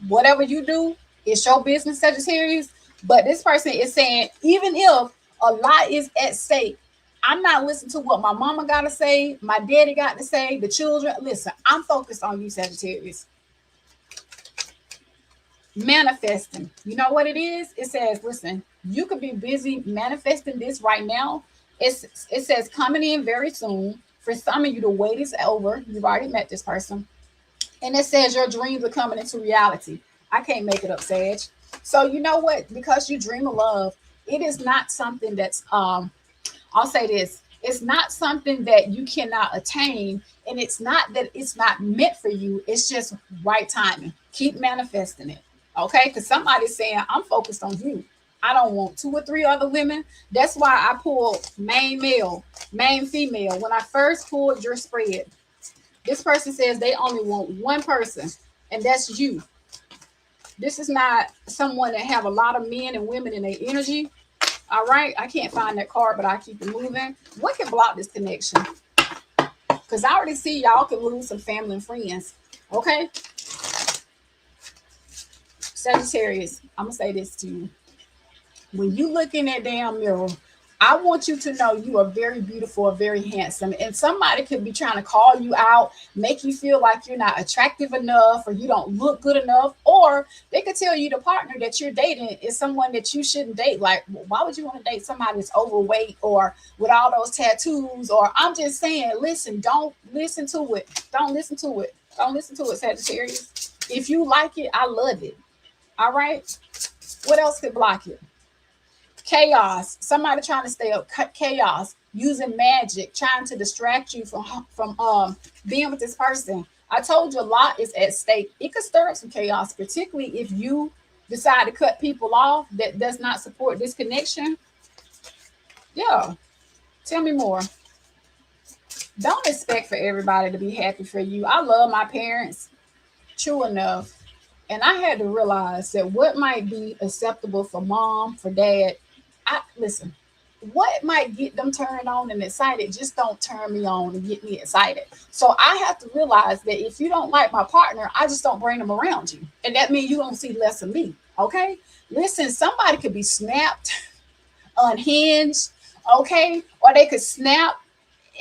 Whatever you do, it's your business, Sagittarius. But this person is saying, even if a lot is at stake, I'm not listening to what my mama got to say, my daddy got to say, the children. Listen, I'm focused on you, Sagittarius. Manifesting. You know what it is? It says, listen, you could be busy manifesting this right now. It says coming in very soon. For some of you, the wait is over. You've already met this person. And it says your dreams are coming into reality. I can't make it up, Sag. So you know what? Because you dream of love, it is not something that's I'll say this. It's not something that you cannot attain. And it's not that it's not meant for you. It's just right timing. Keep manifesting it. Okay? Because somebody's saying, I'm focused on you. I don't want 2 or 3 other women. That's why I pulled main male, main female. When I first pulled your spread, this person says they only want one person, and that's you. This is not someone that have a lot of men and women in their energy. All right. I can't find that card, but I keep it moving. What can block this connection? Because I already see y'all can lose some family and friends. Okay. Sagittarius, I'm going to say this to you. When you look in that damn mirror, I want you to know you are very beautiful or very handsome. And somebody could be trying to call you out, make you feel like you're not attractive enough or you don't look good enough. Or they could tell you the partner that you're dating is someone that you shouldn't date. Like, why would you want to date somebody that's overweight or with all those tattoos? Or I'm just saying, listen, don't listen to it. Don't listen to it. Don't listen to it, Sagittarius. If you like it, I love it. All right. What else could block it? Chaos. Somebody trying to stay up. Chaos. Using magic, trying to distract you from being with this person. I told you a lot is at stake. It could stir up some chaos, particularly if you decide to cut people off that does not support this connection. Yeah. Tell me more. Don't expect for everybody to be happy for you. I love my parents. True enough. And I had to realize that what might be acceptable for mom, for dad, listen, what might get them turned on and excited just don't turn me on and get me excited. So I have to realize that if you don't like my partner, I just don't bring them around you. And that means you don't see less of me. Okay? Listen, somebody could be snapped, unhinged, okay? Or they could snap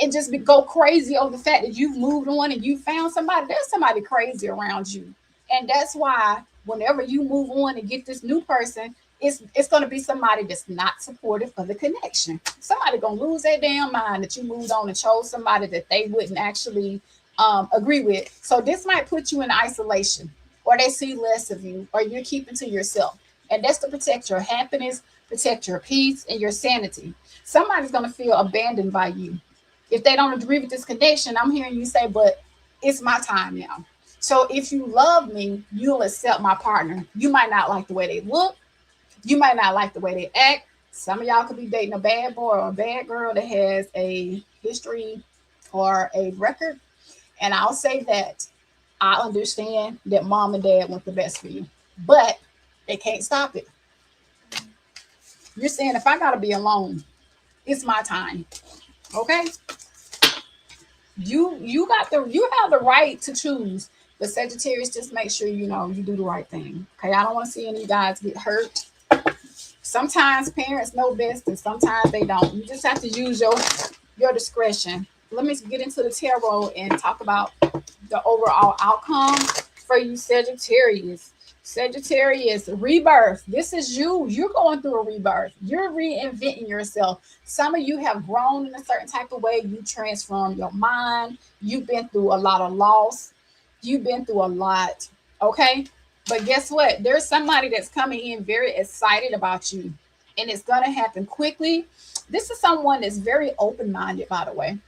and just go crazy over the fact that you've moved on and you found somebody. There's somebody crazy around you. And that's why whenever you move on and get this new person, it's going to be somebody that's not supportive of the connection. Somebody going to lose their damn mind that you moved on and chose somebody that they wouldn't actually agree with. So this might put you in isolation, or they see less of you, or you're keeping to yourself. And that's to protect your happiness, protect your peace, and your sanity. Somebody's going to feel abandoned by you. If they don't agree with this connection, I'm hearing you say, but it's my time now. So if you love me, you'll accept my partner. You might not like the way they look. You might not like the way they act. Some of y'all could be dating a bad boy or a bad girl that has a history or a record. And I'll say that I understand that mom and dad want the best for you, but they can't stop it. You're saying if I got to be alone, it's my time. Okay? You have the right to choose. But Sagittarius, just make sure you know you do the right thing. Okay, I don't want to see any of you guys get hurt. Sometimes parents know best and sometimes they don't. You just have to use your discretion. Let me get into the tarot and talk about the overall outcome for you Sagittarius. Sagittarius, rebirth. This is you. You're going through a rebirth. You're reinventing yourself. Some of you have grown in a certain type of way. You transformed your mind. You've been through a lot of loss. You've been through a lot. Okay. But guess what? There's somebody that's coming in very excited about you, and it's going to happen quickly. This is someone that's very open minded, by the way.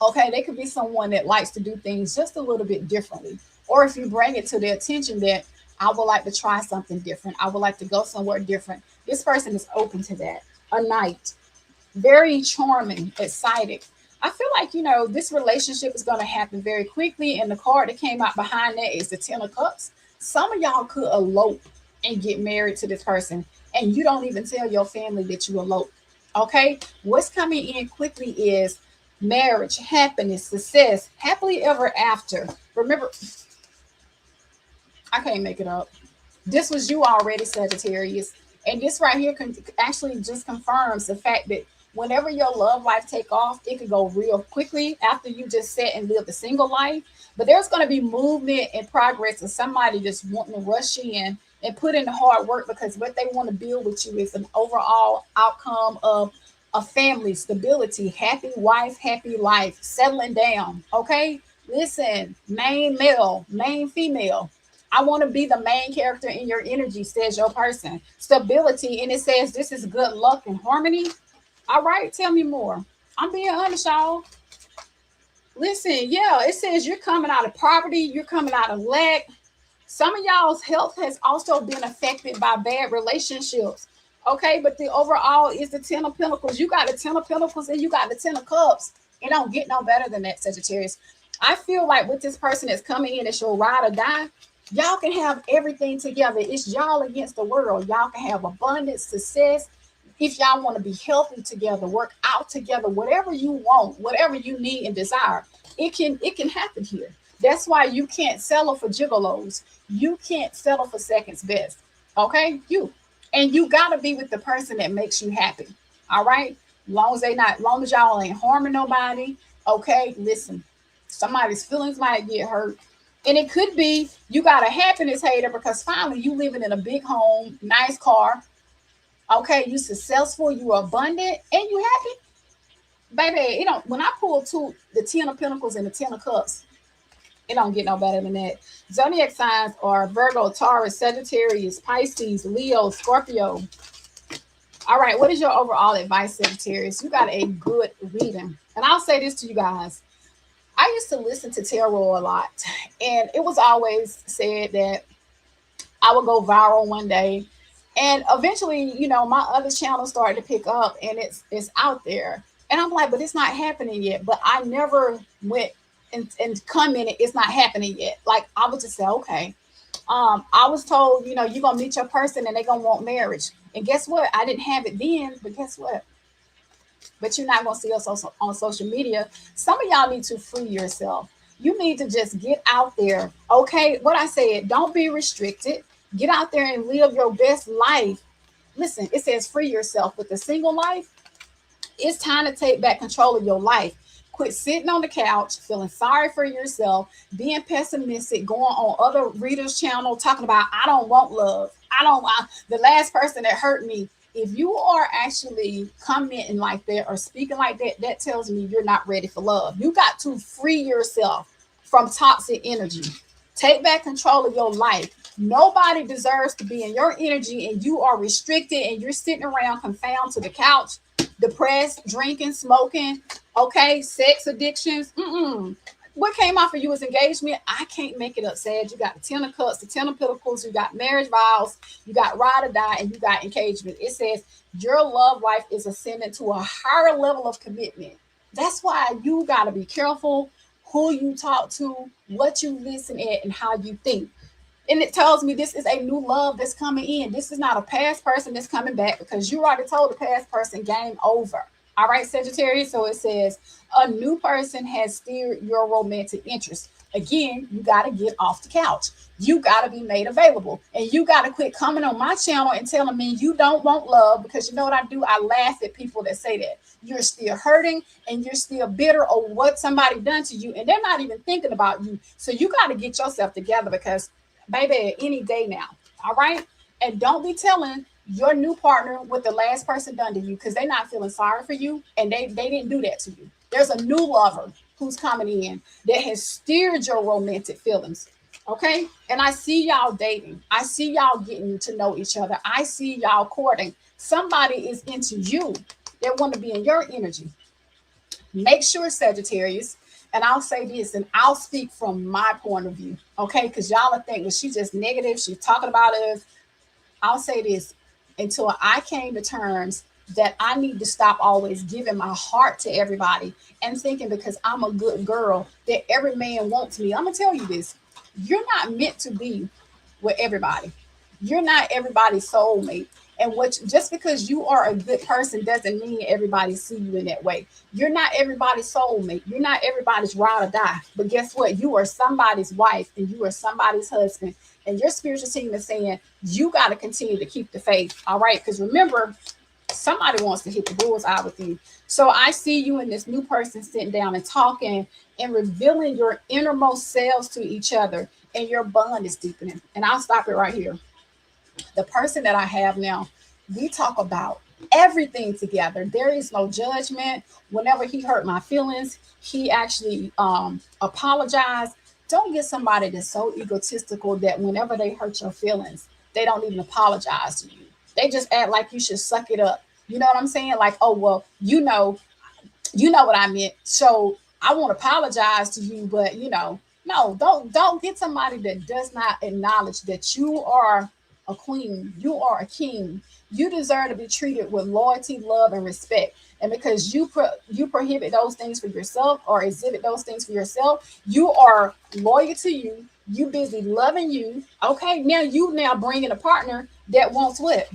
Okay, they could be someone that likes to do things just a little bit differently. Or if you bring it to their attention that I would like to try something different, I would like to go somewhere different, this person is open to that. A knight, very charming, excited. I feel like, this relationship is going to happen very quickly. And the card that came out behind that is the Ten of Cups. Some of y'all could elope and get married to this person, and you don't even tell your family that you elope. Okay, what's coming in quickly is marriage, happiness, success, happily ever after. Remember, I can't make it up. This was you already, Sagittarius. And this right here actually just confirms the fact that whenever your love life take off, it could go real quickly after you just sit and live the single life. But there's going to be movement and progress of somebody just wanting to rush in and put in the hard work, because what they want to build with you is an overall outcome of a family, stability, happy wife, happy life, settling down. Okay, listen, main male, main female. I want to be the main character in your energy, says your person. Stability, and it says this is good luck and harmony. All right, tell me more. I'm being honest, y'all. Listen, yeah, it says you're coming out of poverty, you're coming out of lack. Some of y'all's health has also been affected by bad relationships. Okay, but the overall is the Ten of Pentacles. You got the Ten of Pentacles and you got the Ten of Cups. It don't get no better than that, Sagittarius. I feel like with this person that's coming in, it's your ride or die. Y'all can have everything together. It's y'all against the world. Y'all can have abundance, success. If y'all want to be healthy together, work out together, whatever you want, whatever you need and desire, it can happen here. That's why you can't settle for gigolos. You can't settle for seconds best. Okay? And you gotta be with the person that makes you happy. All right? Long as y'all ain't harming nobody. Okay, listen. Somebody's feelings might get hurt. And it could be you got a happiness hater because finally you living in a big home, nice car. Okay, you successful, you abundant, and you happy. Baby, when I pull the Ten of Pentacles and the Ten of Cups, it don't get no better than that. Zodiac signs are Virgo, Taurus, Sagittarius, Pisces, Leo, Scorpio. All right, what is your overall advice, Sagittarius? You got a good reading. And I'll say this to you guys. I used to listen to tarot a lot, and it was always said that I would go viral one day. And eventually, my other channel started to pick up, and it's out there. And I'm like, but it's not happening yet. But I never went and commented, it's not happening yet. Like, I would just say, okay. I was told, you're gonna meet your person and they're gonna want marriage. And guess what? I didn't have it then, but guess what? But you're not gonna see us on social media. Some of y'all need to free yourself. You need to just get out there. Okay, what I said, don't be restricted. Get out there and live your best life. Listen, it says free yourself. With the single life, it's time to take back control of your life. Quit sitting on the couch, feeling sorry for yourself, being pessimistic, going on other readers' channel, talking about, I don't want love. The last person that hurt me. If you are actually commenting like that or speaking like that, that tells me you're not ready for love. You got to free yourself from toxic energy. Take back control of your life. Nobody deserves to be in your energy, and you are restricted and you're sitting around confined to the couch, depressed, drinking, smoking, okay, sex addictions. What came off of you is engagement. I can't make it up, Sag. You got the Ten of Cups, the Ten of Pentacles, you got marriage vows, you got ride or die, and you got engagement. It says your love life is ascending to a higher level of commitment. That's why you got to be careful who you talk to, what you listen at, and how you think. And it tells me this is a new love that's coming in. This is not a past person that's coming back, because you already told the past person game over. All right, Sagittarius. So it says a new person has steered your romantic interest. Again, you got to get off the couch. You got to be made available. And you got to quit coming on my channel and telling me you don't want love, because you know what I do? I laugh at people that say that. You're still hurting and you're still bitter over what somebody done to you, and they're not even thinking about you. So you got to get yourself together, because, baby, any day now. All right? And don't be telling your new partner what the last person done to you, because they're not feeling sorry for you, and they didn't do that to you. There's a new lover who's coming in that has steered your romantic feelings. Okay. And I see y'all dating. I see y'all getting to know each other. I see y'all courting. Somebody is into you. They want to be in your energy. Make sure, Sagittarius, and I'll say this, and I'll speak from my point of view. Okay. Because y'all will think, well, she's just negative. She's talking about us. I'll say this, until I came to terms that I need to stop always giving my heart to everybody and thinking because I'm a good girl that every man wants me. I'm going to tell you this. You're not meant to be with everybody. You're not everybody's soulmate. And what, just because you are a good person doesn't mean everybody see you in that way. You're not everybody's soulmate. You're not everybody's ride or die. But guess what? You are somebody's wife and you are somebody's husband. And your spiritual team is saying you got to continue to keep the faith. All right. Because remember, somebody wants to hit the bullseye with you. So I see you and this new person sitting down and talking and revealing your innermost selves to each other, and your bond is deepening. And I'll stop it right here. The person that I have now, we talk about everything together. There is no judgment. Whenever he hurt my feelings, he actually apologized. Don't get somebody that's so egotistical that whenever they hurt your feelings, they don't even apologize to you. They just act like you should suck it up. You know what I'm saying? Like, oh, well, you know what I meant. So I won't apologize to you, but no, don't get somebody that does not acknowledge that you are a queen, you are a king. You deserve to be treated with loyalty, love, and respect. And because you prohibit those things for yourself or exhibit those things for yourself, you are loyal to you. You busy loving you. Okay, now you bring in a partner that wants what?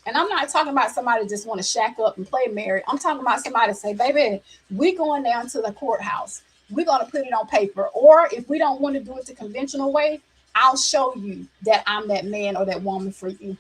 And I'm not talking about somebody just want to shack up and play married. I'm talking about somebody say, baby, we going down to the courthouse. We're going to put it on paper. Or if we don't want to do it the conventional way, I'll show you that I'm that man or that woman for you,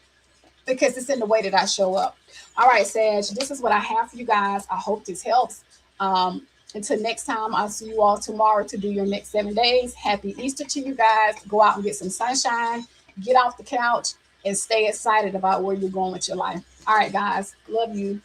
because it's in the way that I show up. All right, Sag, this is what I have for you guys. I hope this helps. Until next time, I'll see you all tomorrow to do your next 7 days. Happy Easter to you guys. Go out and get some sunshine. Get off the couch and stay excited about where you're going with your life. All right, guys. Love you.